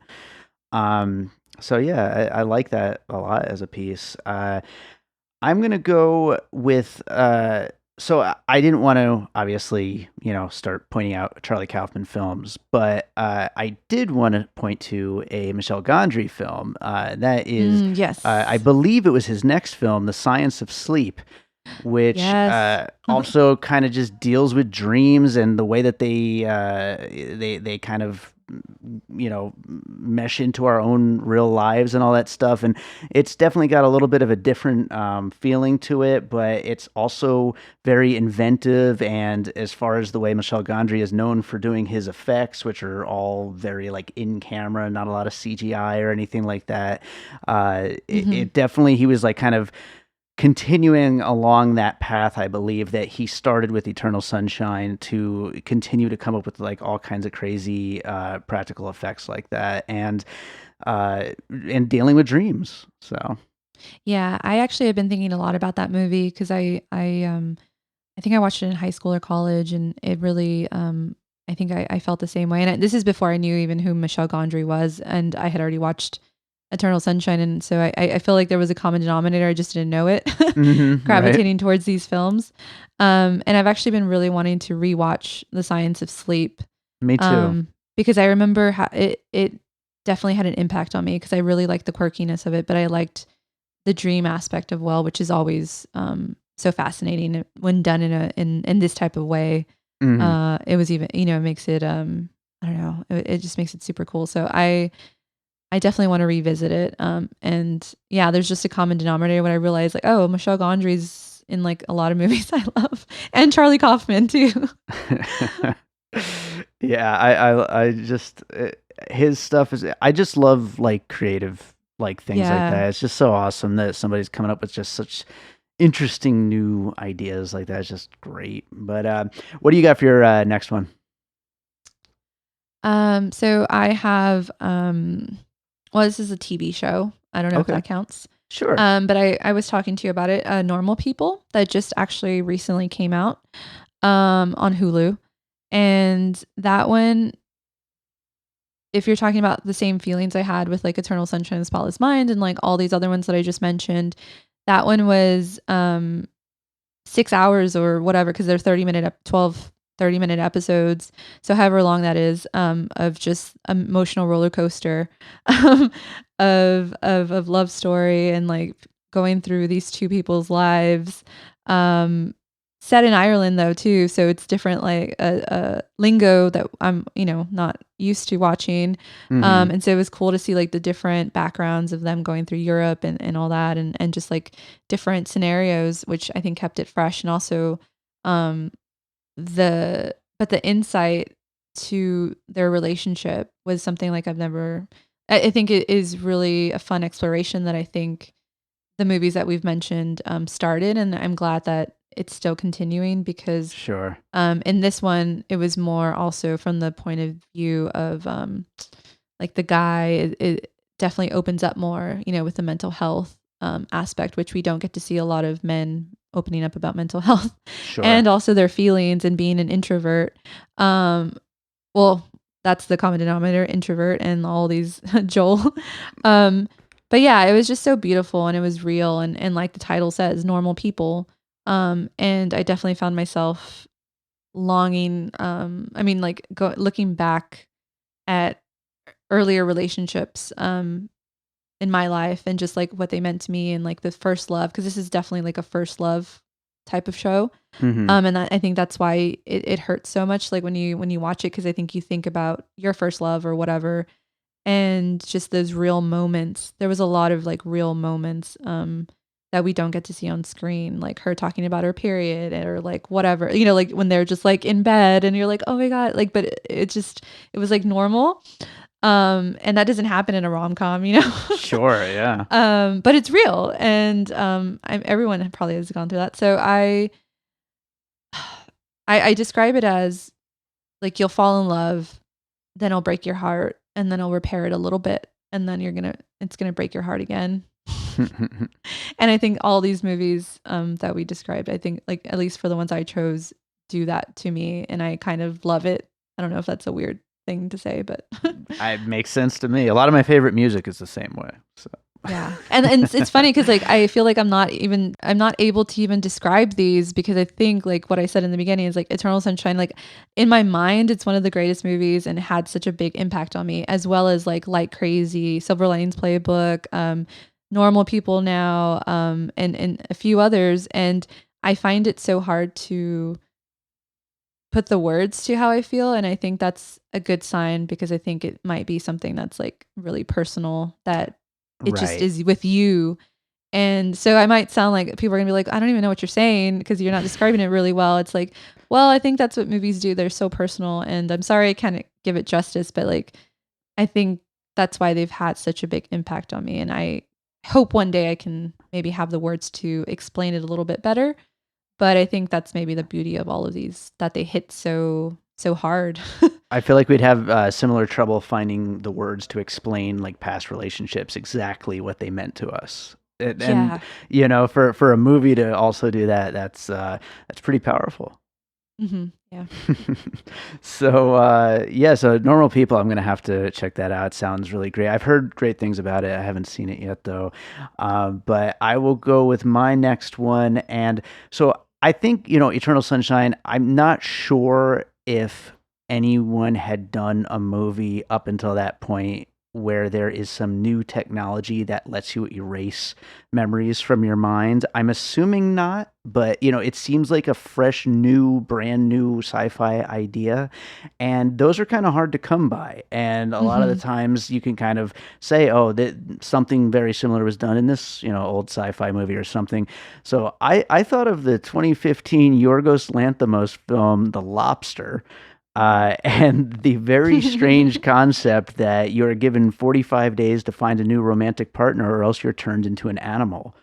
So yeah, I like that a lot as a piece. I'm gonna go with so I didn't want to obviously, you know, start pointing out Charlie Kaufman films, but I did want to point to a Michel Gondry film. That is, Yes. I believe it was his next film, The Science of Sleep, which Yes. also kind of just deals with dreams and the way that they kind of, you know, mesh into our own real lives and all that stuff. And it's definitely got a little bit of a different feeling to it, but it's also very inventive. And as far as the way Michel Gondry is known for doing his effects, which are all very like in camera, not a lot of CGI or anything like that, it definitely, he was like kind of continuing along that path. I believe that he started with Eternal Sunshine to continue to come up with like all kinds of crazy practical effects like that, and dealing with dreams. So Yeah, I actually have been thinking a lot about that movie because I think I watched it in high school or college, and it really I think I felt the same way. And this is before I knew even who Michel Gondry was, and I had already watched Eternal Sunshine, and so I feel like there was a common denominator. I just didn't know it, gravitating right. towards these films. And I've actually been really wanting to rewatch The Science of Sleep, Me too. because I remember how it definitely had an impact on me because I really liked the quirkiness of it, but I liked the dream aspect of well, which is always so fascinating when done in this type of way. It was even, you know, it makes it I don't know, it just makes it super cool. So I definitely want to revisit it. And yeah, there's just a common denominator when I realized like, oh, Michel Gondry's in like a lot of movies I love, and Charlie Kaufman too. Yeah, I just his stuff is, I just love like creative like things like Yeah. that. It's just so awesome that somebody's coming up with just such interesting new ideas like that. It's just great. But what do you got for your next one? So I have well, this is a TV show. I don't know if Okay, that counts. sure. But I was talking to you about it, Normal People, that just actually recently came out on Hulu. And that one, if you're talking about the same feelings I had with like Eternal Sunshine of the Spotless Mind and like all these other ones that I just mentioned, that one was 6 hours or whatever, because they're 30-minute episodes. So however long that is, of just emotional roller coaster of love story and like going through these two people's lives. Set in Ireland though too, so it's different, like a lingo that I'm, you know, not used to watching. Hmm. And so it was cool to see like the different backgrounds of them going through Europe and all that, and just like different scenarios, which I think kept it fresh. And also the but the insight to their relationship was something like I think it is really a fun exploration that I think the movies that we've mentioned started, and I'm glad that it's still continuing because Sure. in this one it was more also from the point of view of like the guy. It definitely opens up more, with the mental health aspect, which we don't get to see a lot of men opening up about mental health Sure. and also their feelings and being an introvert. Well, that's the common denominator, introvert, and all these Joel. But yeah, it was just so beautiful and it was real and like the title says, normal people. And I definitely found myself longing. Looking back at earlier relationships in my life and just like what they meant to me and like the first love, because this is definitely like a first love type of show. Hmm. And I think that's why it hurts so much, like when you watch it, because I think you think about your first love or whatever, and just those real moments. There was a lot of like real moments that we don't get to see on screen, like her talking about her period or like whatever, like when they're just like in bed and you're like, oh my God, like, but it was like normal. And that doesn't happen in a rom-com, Sure. Yeah. but it's real. And everyone probably has gone through that. So I describe it as like you'll fall in love, then it'll break your heart, and then it'll repair it a little bit, and then it's gonna break your heart again. And I think all these movies that we described, I think like at least for the ones I chose, do that to me, and I kind of love it. I don't know if that's a weird thing to say, but It makes sense to me. A lot of my favorite music is the same way. So. yeah. And it's funny because like I feel like I'm not able to even describe these, because I think like what I said in the beginning is like Eternal Sunshine, like in my mind it's one of the greatest movies and had such a big impact on me, as well as like Crazy, Silver Linings Playbook, Normal People Now, and a few others. And I find it so hard to put the words to how I feel, and I think that's a good sign, because I think it might be something that's like really personal, that it just Right. is with you. And so I might sound like people are gonna be like, I don't even know what you're saying because you're not describing it really well. It's like, well, I think that's what movies do. They're so personal, and I'm sorry I can't give it justice, but like I think that's why they've had such a big impact on me, and I hope one day I can maybe have the words to explain it a little bit better. But I think that's maybe the beauty of all of these, that they hit so hard. I feel like we'd have similar trouble finding the words to explain like past relationships exactly what they meant to us. And Yeah. for a movie to also do that, that's pretty powerful. Yeah. So Normal People, I'm gonna have to check that out. It sounds really great. I've heard great things about it. I haven't seen it yet though. But I will go with my next one. And so I think, Eternal Sunshine, I'm not sure if anyone had done a movie up until that point where there is some new technology that lets you erase memories from your mind. I'm assuming not, but it seems like a fresh, new, brand new sci-fi idea, and those are kind of hard to come by. And a lot of the Mhm. times you can kind of say, "Oh, that something very similar was done in this, old sci-fi movie or something." So I thought of the 2015 Yorgos Lanthimos film, The Lobster. And the very strange concept that you're given 45 days to find a new romantic partner or else you're turned into an animal,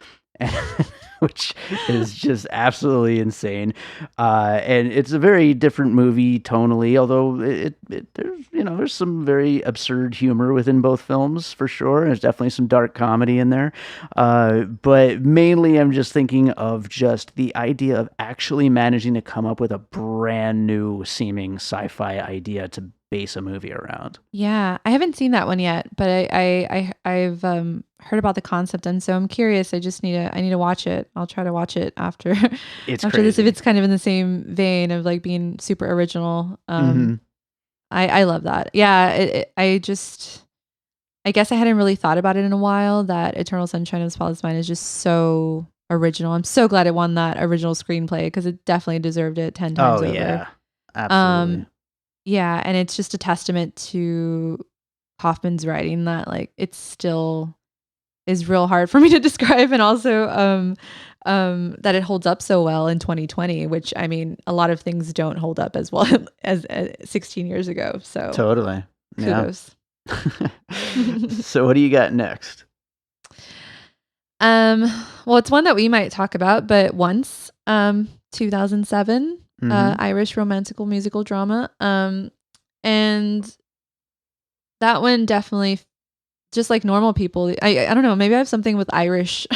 which is just absolutely insane. And it's a very different movie tonally, although there's some very absurd humor within both films for sure. There's definitely some dark comedy in there. But mainly I'm just thinking of just the idea of actually managing to come up with a brand new seeming sci-fi idea to base a movie around. Yeah, I haven't seen that one yet, but I've heard about the concept, and so I'm curious. I need to watch it. I'll try to watch it after It's after this, if crazy. it's kind of in the same vein of like being super original. Hmm. I love that. Yeah, I guess I hadn't really thought about it in a while, that Eternal Sunshine of the Spotless Mind is just so original. I'm so glad it won that original screenplay, because it definitely deserved it 10 times Oh over. yeah, absolutely. Yeah, and it's just a testament to Kaufman's writing, that like it still is real hard for me to describe. And also that it holds up so well in 2020, which I mean, a lot of things don't hold up as well as 16 years ago. So Totally. Yeah. kudos. So what do you got next? Well, it's one that we might talk about, but once, 2007, Irish romantical musical drama. And that one definitely, just like normal people, I don't know, maybe I have something with Irish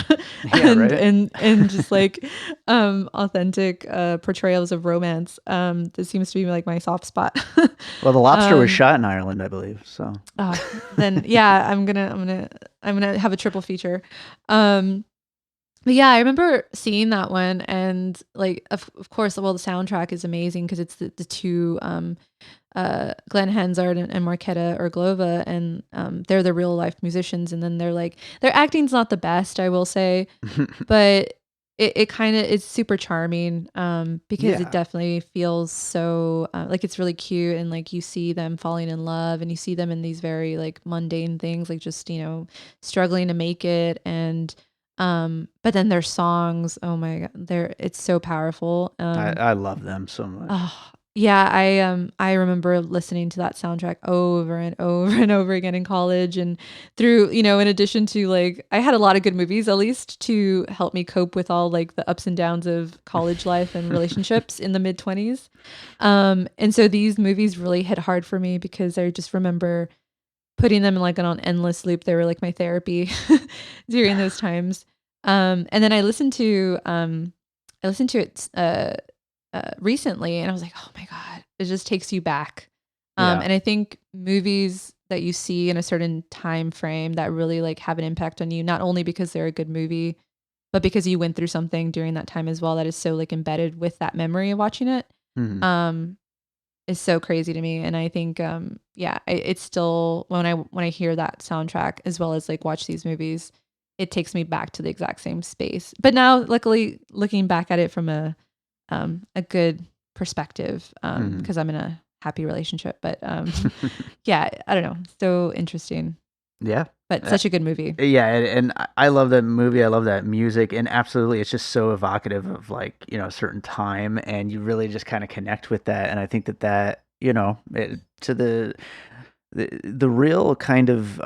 and just like authentic portrayals of romance. This seems to be like my soft spot. Well, The Lobster was shot in Ireland, I believe. So then yeah, I'm gonna have a triple feature. But yeah, I remember seeing that one, and like of course, well, the soundtrack is amazing because it's the two Glenn Hansard and Marketa Irglova, and they're the real life musicians, and then their acting's not the best, I will say, but it kind of is super charming because it definitely feels so like it's really cute, and like you see them falling in love, and you see them in these very like mundane things, like just struggling to make it, and but then their songs, oh my god, it's so powerful. I love them so much. Oh, yeah, I remember listening to that soundtrack over and over and over again in college, and through, in addition to like I had a lot of good movies at least to help me cope with all like the ups and downs of college life and relationships in the mid-20s. And so these movies really hit hard for me because I just remember putting them in like on endless loop. They were like my therapy during those times. And then I listened to it recently, and I was like, oh my god, it just takes you back. And I think movies that you see in a certain time frame that really like have an impact on you, not only because they're a good movie, but because you went through something during that time as well that is so like embedded with that memory of watching it. Is so crazy to me. And I think it's still when I hear that soundtrack as well as like watch these movies, it takes me back to the exact same space. But now luckily looking back at it from a good perspective, because I'm in a happy relationship, but yeah, I don't know, so interesting. Yeah, but such a good movie. Yeah, and I love that movie. I love that music, and absolutely, it's just so evocative of like a certain time, and you really just kind of connect with that. And I think that to the real kind of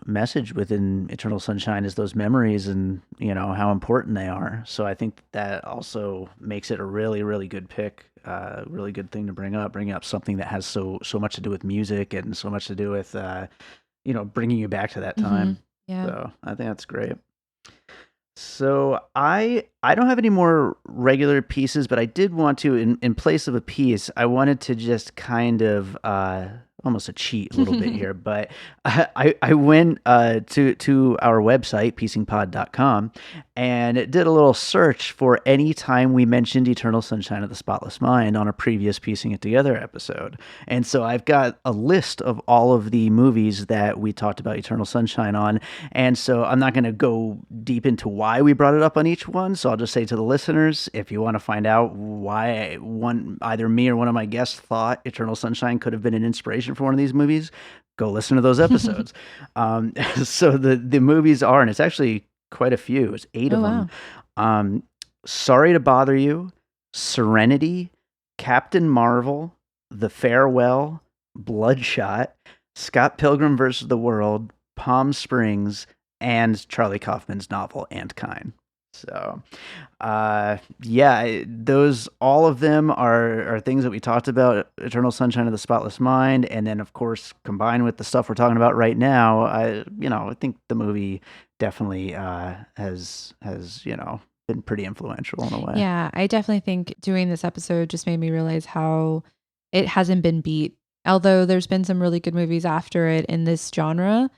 message within Eternal Sunshine is those memories, and how important they are. So I think that also makes it a really, really good pick, really good thing to bring up something that has so much to do with music and so much to do with bringing you back to that time. Yeah. So I think that's great. So I don't have any more regular pieces, but I did want to, in place of a piece, I wanted to just kind of almost a cheat a little bit here, but I went to our website, piecingpod.com, and it did a little search for any time we mentioned Eternal Sunshine of the Spotless Mind on a previous Piecing It Together episode. And so I've got a list of all of the movies that we talked about Eternal Sunshine on, and so I'm not going to go deep into why we brought it up on each one, so I'll just say to the listeners, if you want to find out why either me or one of my guests thought Eternal Sunshine could have been an inspiration for one of these movies, go listen to those episodes. So the movies are, and it's actually quite a few, it's 8 of them. Sorry to Bother You, Serenity, Captain Marvel, The Farewell, Bloodshot, Scott Pilgrim vs. the World, Palm Springs, and Charlie Kaufman's novel Ant Kind. So, those, all of them are things that we talked about, Eternal Sunshine of the Spotless Mind, and then of course combined with the stuff we're talking about right now, I think the movie definitely has been pretty influential in a way. Yeah, I definitely think doing this episode just made me realize how it hasn't been beat. Although there's been some really good movies after it in this genre,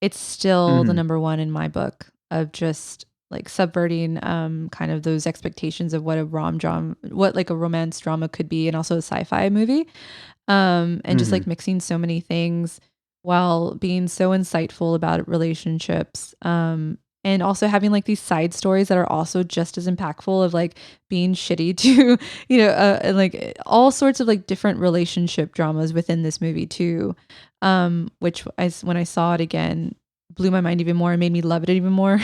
it's still the number one in my book of just like subverting kind of those expectations of what a like a romance drama could be, and also a sci-fi movie, and just like mixing so many things while being so insightful about relationships, and also having like these side stories that are also just as impactful of like being shitty to and like all sorts of like different relationship dramas within this movie too, which when I saw it again blew my mind even more and made me love it even more.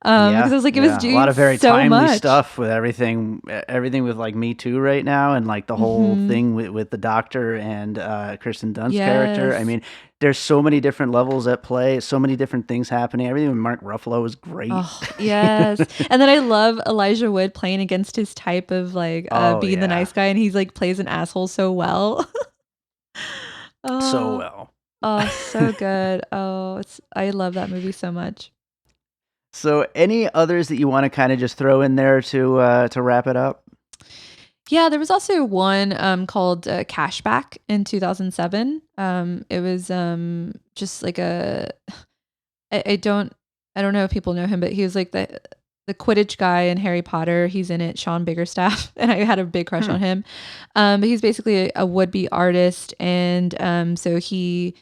Because I was like, it was A lot doing of very so timely much. stuff with everything with like Me Too right now, and like the whole thing with the doctor and Kirsten Dunst character. I Yes. mean, there's so many different levels at play, so many different things happening. Everything with Mark Ruffalo was great. Oh, yes. And then I love Elijah Wood playing against his type of like Oh being the yeah, nice guy, and he's like plays an asshole so well. so Oh, well. oh, so good. Oh, I love that movie so much. So, any others that you want to kind of just throw in there to wrap it up? Yeah, there was also one called Cashback in 2007. It was just like I don't know if people know him, but he was like the Quidditch guy in Harry Potter. He's in it, Sean Biggerstaff, and I had a big crush on him. But he's basically a would-be artist, and he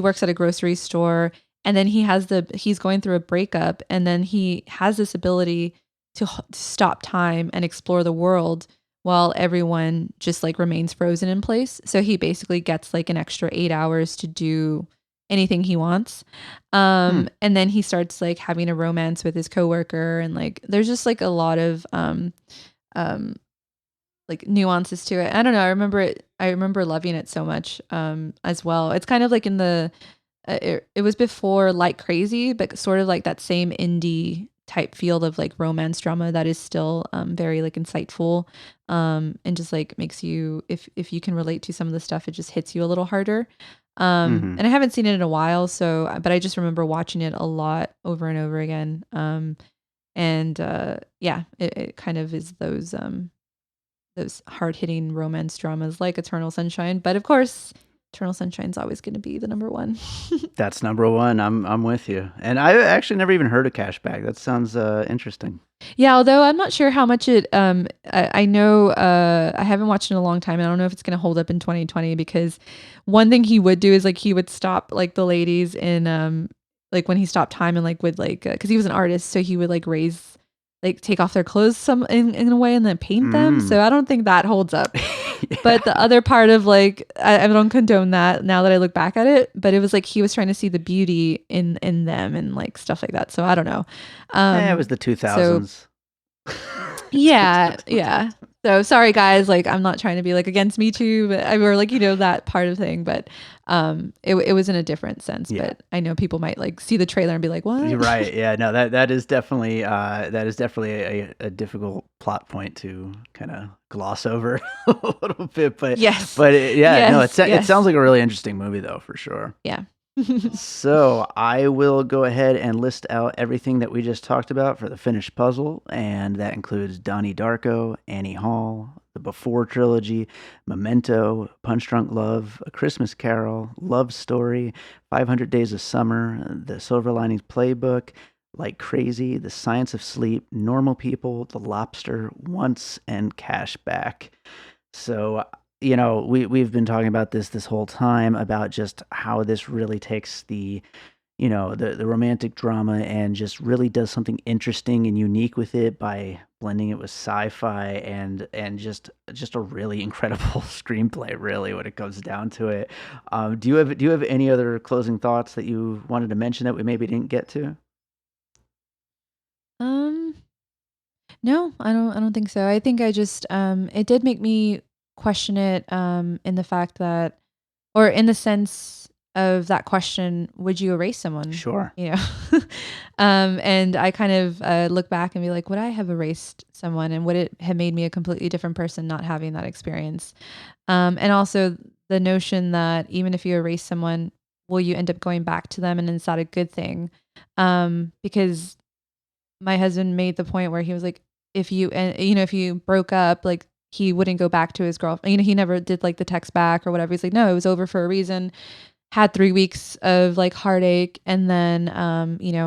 works at a grocery store, and then he's going through a breakup, and then he has this ability to stop time and explore the world while everyone just like remains frozen in place. So he basically gets like an extra 8 hours to do anything he wants. And then he starts like having a romance with his coworker, and like there's just like a lot of like nuances to it. I don't know. I remember loving it so much as well. It's kind of like in the it was before Like Crazy, but sort of like that same indie type field of like romance drama that is still very like insightful and just like makes you, if you can relate to some of the stuff, it just hits you a little harder. And I haven't seen it in a while, so but I just remember watching it a lot over and over again. It kind of is those hard-hitting romance dramas like Eternal Sunshine, but of course Eternal Sunshine's always going to be the number one. That's number one. I'm with you. And I actually never even heard of Cashback. That sounds interesting. Yeah, although I'm not sure how much it I know I haven't watched it in a long time, and I don't know if it's going to hold up in 2020, because one thing he would do is like he would stop like the ladies in like when he stopped time, and like would like cuz he was an artist, so he would like take off their clothes in a way and then paint them. So I don't think that holds up. Yeah. But the other part of like, I don't condone that now that I look back at it, but it was like he was trying to see the beauty in them and like stuff like that. So I don't know. It was the 2000s. Yeah. So sorry guys, like I'm not trying to be like against Me Too, but or like, that part of thing, but it was in a different sense. Yeah. But I know people might like see the trailer and be like, what? You're right. Yeah, no, that is definitely a difficult plot point to kind of gloss over a little bit, but yes. But it sounds like a really interesting movie though, for sure. Yeah. So I will go ahead and list out everything that we just talked about for the finished puzzle, and that includes Donnie Darko, Annie Hall, the Before trilogy, Memento, Punch Drunk Love, A Christmas Carol, Love Story, 500 Days of Summer, The Silver Linings Playbook, Like Crazy, The Science of Sleep, Normal People, The Lobster, Once, and Cashback. So we've been talking about this whole time about just how this really takes the romantic drama and just really does something interesting and unique with it by blending it with sci-fi and just a really incredible screenplay, really, when it comes down to it. Do you have any other closing thoughts that you wanted to mention that we maybe didn't get to? No, I don't think so. I think I just it did make me question it in the fact that, or in the sense of that question, would you erase someone? Sure. And I kind of look back and be like, would I have erased someone, and would it have made me a completely different person not having that experience? And also the notion that even if you erase someone, will you end up going back to them, and is that a good thing? Because my husband made the point where he was like, if you broke up, like he wouldn't go back to his girlfriend. He never did like the text back or whatever. He's like, no, it was over for a reason. Had 3 weeks of like heartache, and then,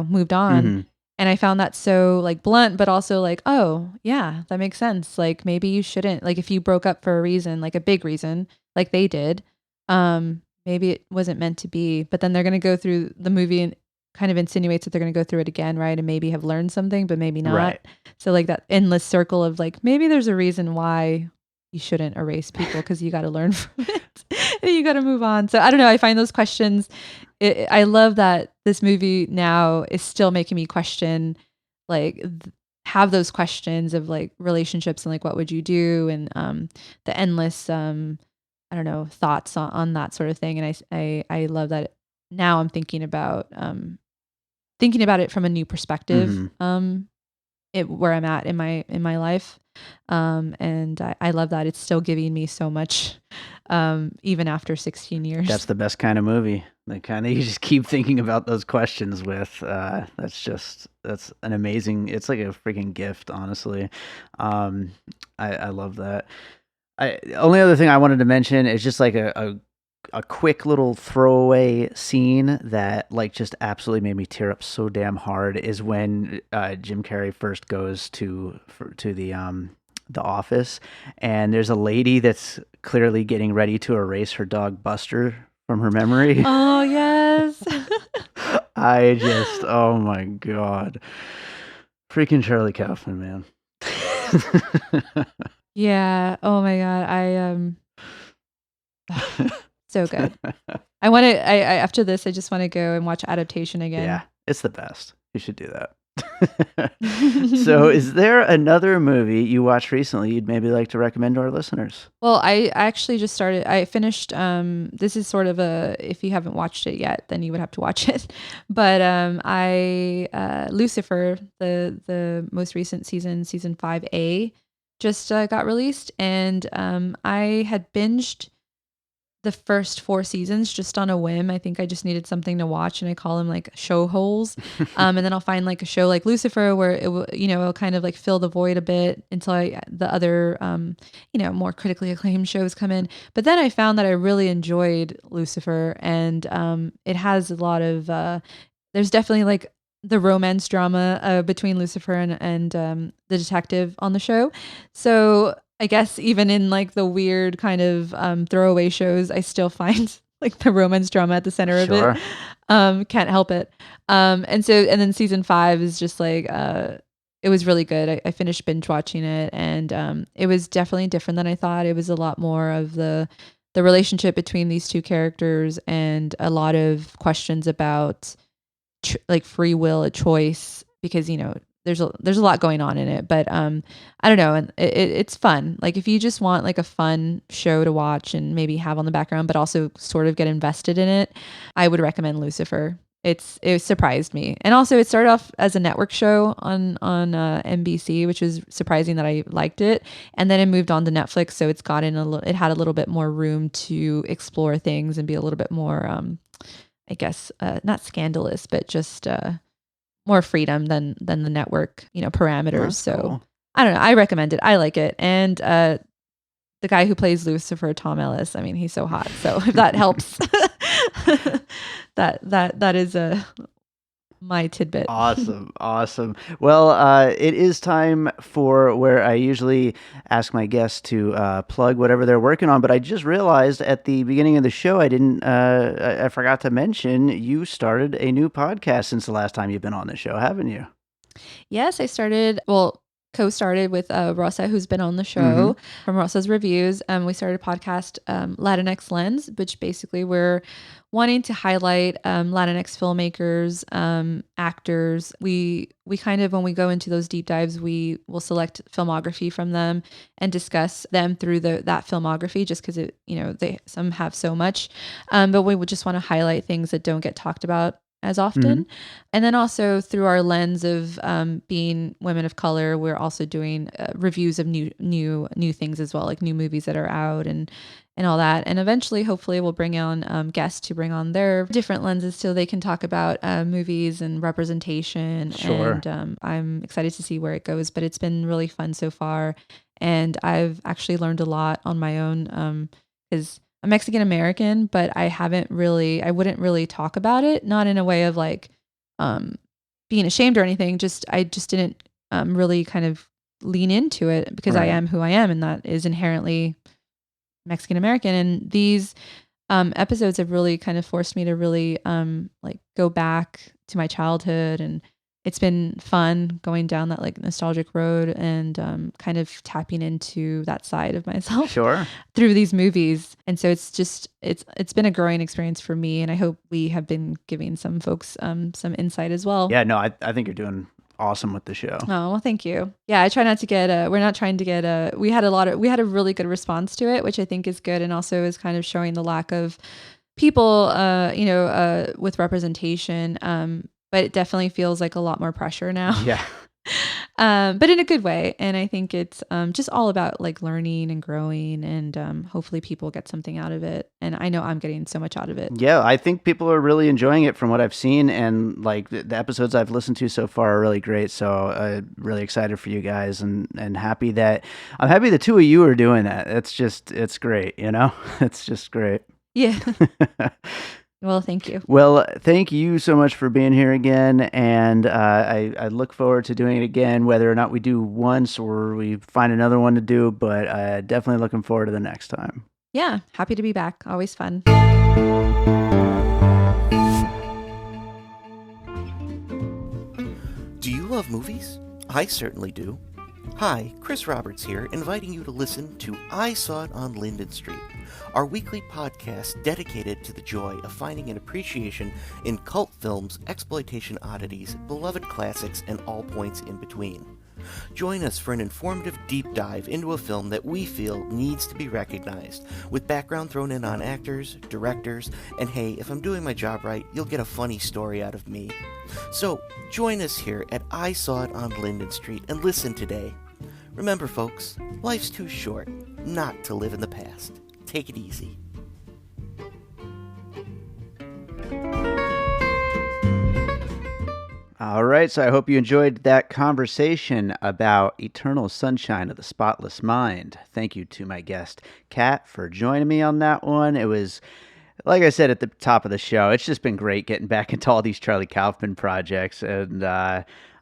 moved on. Mm-hmm. And I found that so like blunt, but also like, oh yeah, that makes sense. Like maybe you shouldn't, like if you broke up for a reason, like a big reason, like they did, maybe it wasn't meant to be. But then they're going to go through the movie and kind of insinuates that they're going to go through it again, right? And maybe have learned something, but maybe not. Right. So like that endless circle of like, maybe there's a reason why you shouldn't erase people, because you got to learn from it and you got to move on. So I don't know. I find those questions, I love that this movie now is still making me question like have those questions of like relationships and like what would you do, and the endless I don't know, thoughts on that sort of thing. And I love that now I'm thinking about it from a new perspective, where I'm at in my life. And I love that it's still giving me so much, even after 16 years. That's the best kind of movie. The kind of you just keep thinking about those questions with. That's an amazing. It's like a freaking gift, honestly. I love that. Only other thing I wanted to mention is just like a quick little throwaway scene that like just absolutely made me tear up so damn hard is when Jim Carrey first goes to the office, and there's a lady that's clearly getting ready to erase her dog Buster from her memory. Oh yes. Oh my God. Freaking Charlie Kaufman, man. Yeah. Oh my God. So good. I after this, I just want to go and watch Adaptation again. Yeah, it's the best. You should do that. So is there another movie you watched recently you'd maybe like to recommend to our listeners? Well, I actually just I finished, this is sort of if you haven't watched it yet, then you would have to watch it. But Lucifer, the most recent season 5A, just got released, and I had binged the first 4 seasons just on a whim. I think I just needed something to watch, and I call them like show holes. And then I'll find like a show like Lucifer where it will, it'll kind of like fill the void a bit until the other, more critically acclaimed shows come in. But then I found that I really enjoyed Lucifer, and it has a lot of, there's definitely like the romance drama between Lucifer and the detective on the show. So I guess even in like the weird kind of throwaway shows, I still find like the romance drama at the center of it. Can't help it. And then season 5 is just like, it was really good. I finished binge watching it, and it was definitely different than I thought. It was a lot more of the relationship between these two characters, and a lot of questions about like free will, a choice, because there's a lot going on in it. But I don't know, and it's fun. Like if you just want like a fun show to watch and maybe have on the background, but also sort of get invested in it, I would recommend Lucifer. It surprised me, and also it started off as a network show on NBC, which was surprising that I liked it, and then it moved on to Netflix, so it's gotten it had a little bit more room to explore things and be a little bit more, I guess, not scandalous, but just more freedom than the network, parameters. That's so cool. I don't know. I recommend it. I like it. And the guy who plays Lucifer, Tom Ellis, I mean, he's so hot. So if that helps, that is my tidbit. Awesome. Well, it is time for where I usually ask my guests to plug whatever they're working on, but I just realized at the beginning of the show I forgot to mention you started a new podcast since the last time you've been on the show, haven't you? Yes, I co-started with Rosa, who's been on the show, from Rosa's Reviews. We started a podcast, Latinx Lens, which basically we're wanting to highlight Latinx filmmakers, actors. We kind of, when we go into those deep dives, we will select filmography from them and discuss them through that filmography, just because some have so much, but we would just want to highlight things that don't get talked about as often. And then also through our lens of being women of color, we're also doing reviews of new things as well, like new movies that are out and all that. And eventually, hopefully, we'll bring on guests to bring on their different lenses so they can talk about movies and representation. Sure. And I'm excited to see where it goes, but it's been really fun so far. And I've actually learned a lot on my own, because I'm Mexican American, but I wouldn't really talk about it, not in a way of like being ashamed or anything. I just didn't really kind of lean into it because I am who I am, and that is inherently Mexican American. And these episodes have really kind of forced me to really like go back to my childhood, and it's been fun going down that like nostalgic road and kind of tapping into that side of myself through these movies. And so it's been a growing experience for me, and I hope we have been giving some folks some insight as well. Yeah, no, I think you're doing awesome with the show. Oh, well, thank you. Yeah, I try not to get we're not trying to get we had a really good response to it, which I think is good, and also is kind of showing the lack of people, with representation. But it definitely feels like a lot more pressure now. Yeah. But in a good way. And I think it's just all about like learning and growing, and hopefully people get something out of it. And I know I'm getting so much out of it. Yeah, I think people are really enjoying it from what I've seen, and like the episodes I've listened to so far are really great. So really excited for you guys, and happy that the two of you are doing that. It's great, it's just great. Yeah. Well, thank you. Well, thank you so much for being here again, and I look forward to doing it again, whether or not we do once or we find another one to do, but definitely looking forward to the next time. Yeah, happy to be back. Always fun. Do you love movies? I certainly do. Hi, Chris Roberts here, inviting you to listen to I Saw It on Linden Street, our weekly podcast dedicated to the joy of finding an appreciation in cult films, exploitation oddities, beloved classics, and all points in between. Join us for an informative deep dive into a film that we feel needs to be recognized, with background thrown in on actors, directors, and hey, if I'm doing my job right, you'll get a funny story out of me. So, join us here at I Saw It on Linden Street and listen today. Remember, folks, life's too short not to live in the past. Take it easy. All right, so I hope you enjoyed that conversation about Eternal Sunshine of the Spotless Mind. Thank you to my guest, Kat, for joining me on that one. It was, like I said at the top of the show, it's just been great getting back into all these Charlie Kaufman projects, and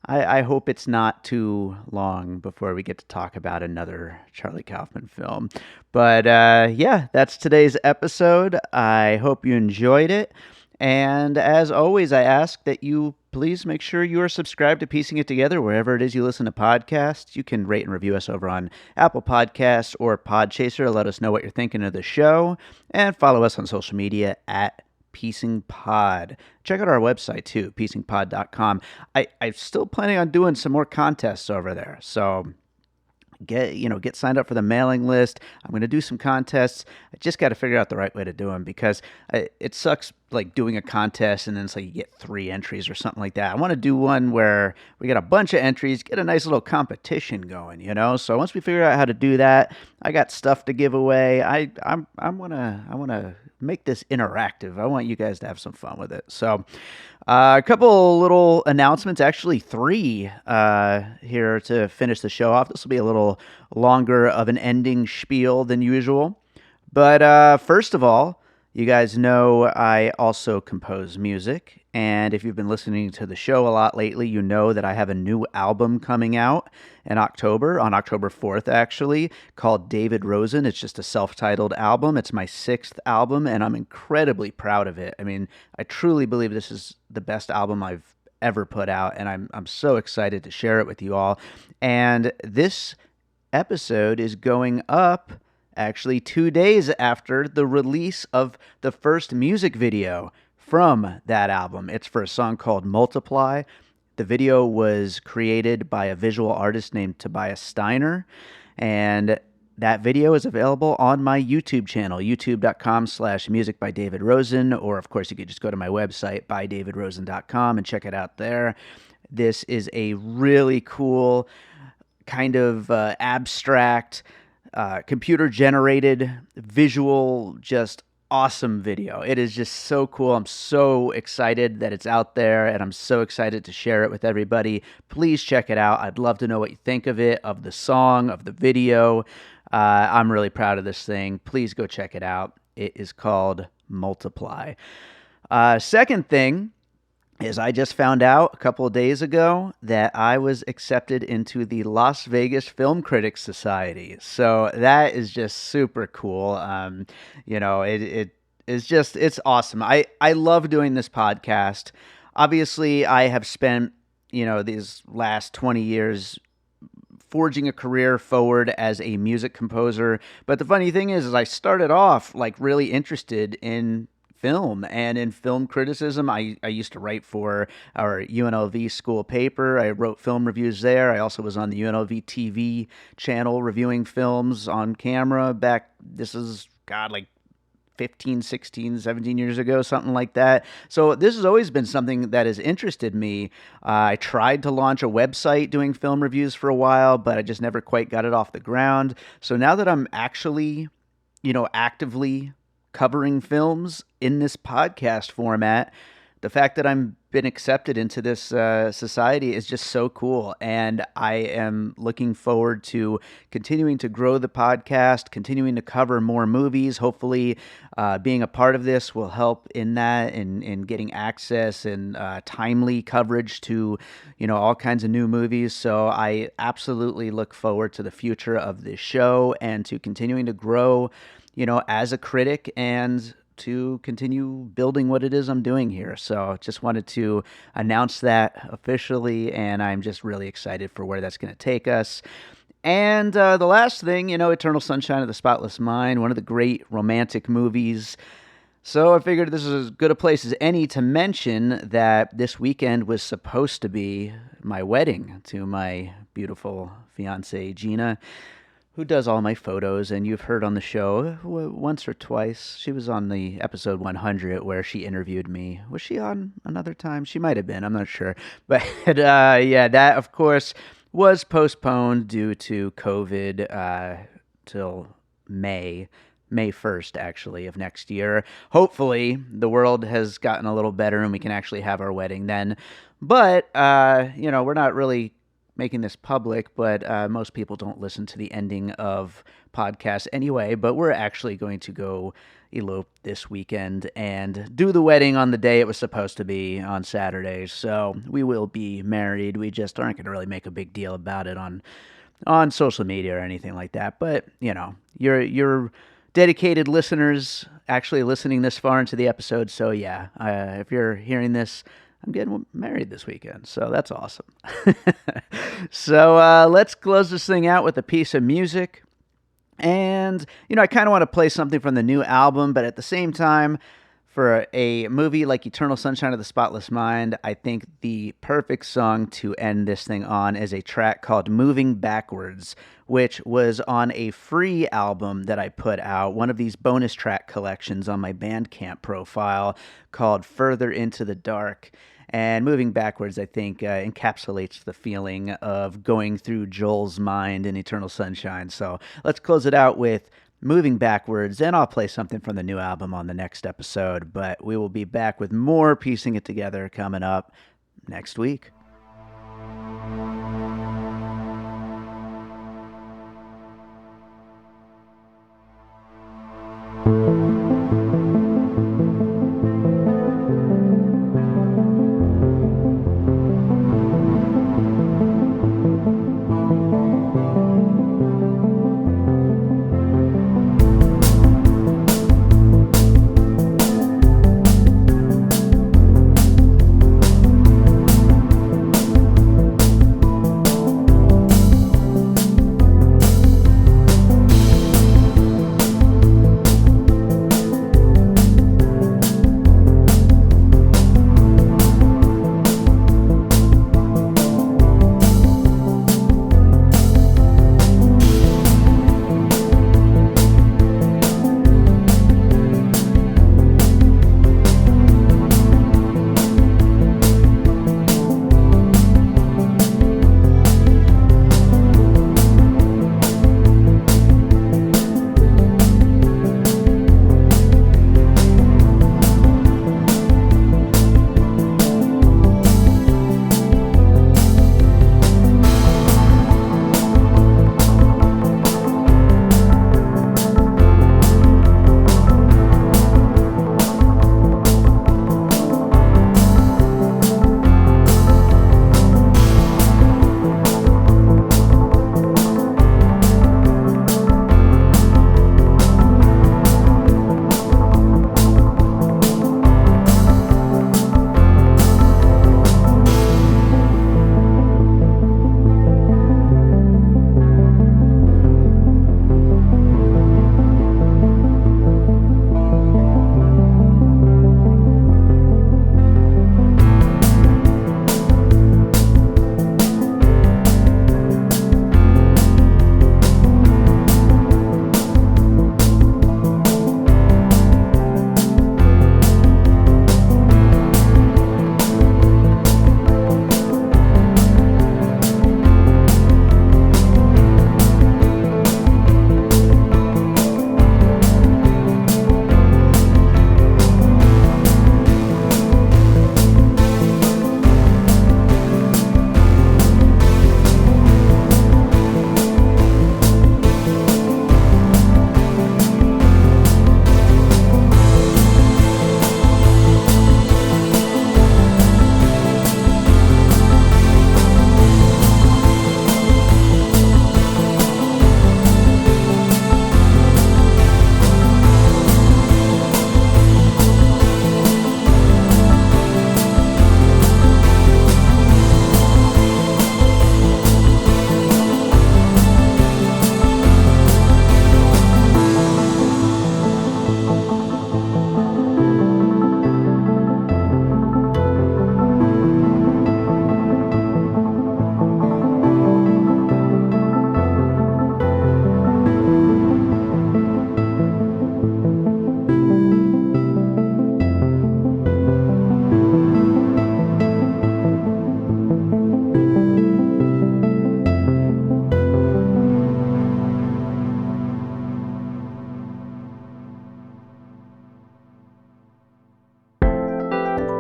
I hope it's not too long before we get to talk about another Charlie Kaufman film. But yeah, that's today's episode. I hope you enjoyed it. And as always, I ask that you please make sure you are subscribed to Piecing It Together wherever it is you listen to podcasts. You can rate and review us over on Apple Podcasts or Podchaser. Let us know what you're thinking of the show. And follow us on social media at Piecing Pod. Check out our website too, piecingpod.com. I'm still planning on doing some more contests over there. So get signed up for the mailing list. I'm going to do some contests. I just got to figure out the right way to do them, because it sucks like doing a contest and then it's like you get 3 entries or something like that. I want to do one where we get a bunch of entries, get a nice little competition going, So once we figure out how to do that, I got stuff to give away. I want to make this interactive. I want you guys to have some fun with it. So a couple little announcements, actually 3 here to finish the show off. This will be a little longer of an ending spiel than usual. But first of all, you guys know I also compose music, and if you've been listening to the show a lot lately, you know that I have a new album coming out in October, on October 4th actually, called David Rosen. It's just a self-titled album. It's my 6th album, and I'm incredibly proud of it. I mean, I truly believe this is the best album I've ever put out, and I'm so excited to share it with you all. And this episode is going up actually 2 days after the release of the first music video from that album. It's for a song called Multiply. The video was created by a visual artist named Tobias Steiner, and that video is available on my YouTube channel, youtube.com/music by David Rosen, or of course you could just go to my website, bydavidrosen.com, and check it out there. This is a really cool kind of abstract, computer-generated, visual, just awesome video. It is just so cool. I'm so excited that it's out there, and I'm so excited to share it with everybody. Please check it out. I'd love to know what you think of it, of the song, of the video. I'm really proud of this thing. Please go check it out. It is called Multiply. Second thing is I just found out a couple of days ago that I was accepted into the Las Vegas Film Critics Society. So that is just super cool. It's awesome. I love doing this podcast. Obviously, I have spent, these last 20 years forging a career forward as a music composer. But the funny thing is I started off like really interested in film and in film criticism. I used to write for our UNLV school paper. I wrote film reviews there. I also was on the UNLV TV channel reviewing films on camera back, this is, God, like 15, 16, 17 years ago, something like that. So this has always been something that has interested me. I tried to launch a website doing film reviews for a while, but I just never quite got it off the ground. So now that I'm actually, actively covering films in this podcast format, the fact that I'm been accepted into this society is just so cool. And I am looking forward to continuing to grow the podcast, continuing to cover more movies. Hopefully being a part of this will help in that, in getting access and timely coverage to, all kinds of new movies. So I absolutely look forward to the future of this show and to continuing to grow, as a critic and to continue building what it is I'm doing here. So just wanted to announce that officially, and I'm just really excited for where that's going to take us. And the last thing, Eternal Sunshine of the Spotless Mind, one of the great romantic movies. So I figured this is as good a place as any to mention that this weekend was supposed to be my wedding to my beautiful fiancée, Gina, who does all my photos, and you've heard on the show once or twice. She was on the episode 100 where she interviewed me. Was she on another time? She might have been. I'm not sure. But yeah, that, of course, was postponed due to COVID till May 1st, actually, of next year. Hopefully, the world has gotten a little better and we can actually have our wedding then. But, we're not really making this public, but most people don't listen to the ending of podcasts anyway, but we're actually going to go elope this weekend and do the wedding on the day it was supposed to be, on Saturday. So we will be married. We just aren't going to really make a big deal about it on social media or anything like that. But, you're dedicated listeners actually listening this far into the episode. So yeah, if you're hearing this, I'm getting married this weekend, so that's awesome. So let's close this thing out with a piece of music. And, I kind of want to play something from the new album, but at the same time, for a movie like Eternal Sunshine of the Spotless Mind, I think the perfect song to end this thing on is a track called Moving Backwards, which was on a free album that I put out, one of these bonus track collections on my Bandcamp profile called Further Into the Dark. And Moving Backwards, I think, encapsulates the feeling of going through Joel's mind in Eternal Sunshine. So let's close it out with Moving Backwards, and I'll play something from the new album on the next episode. But we will be back with more Piecing It Together coming up next week.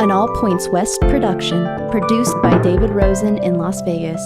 an All Points West production, produced by David Rosen in Las Vegas.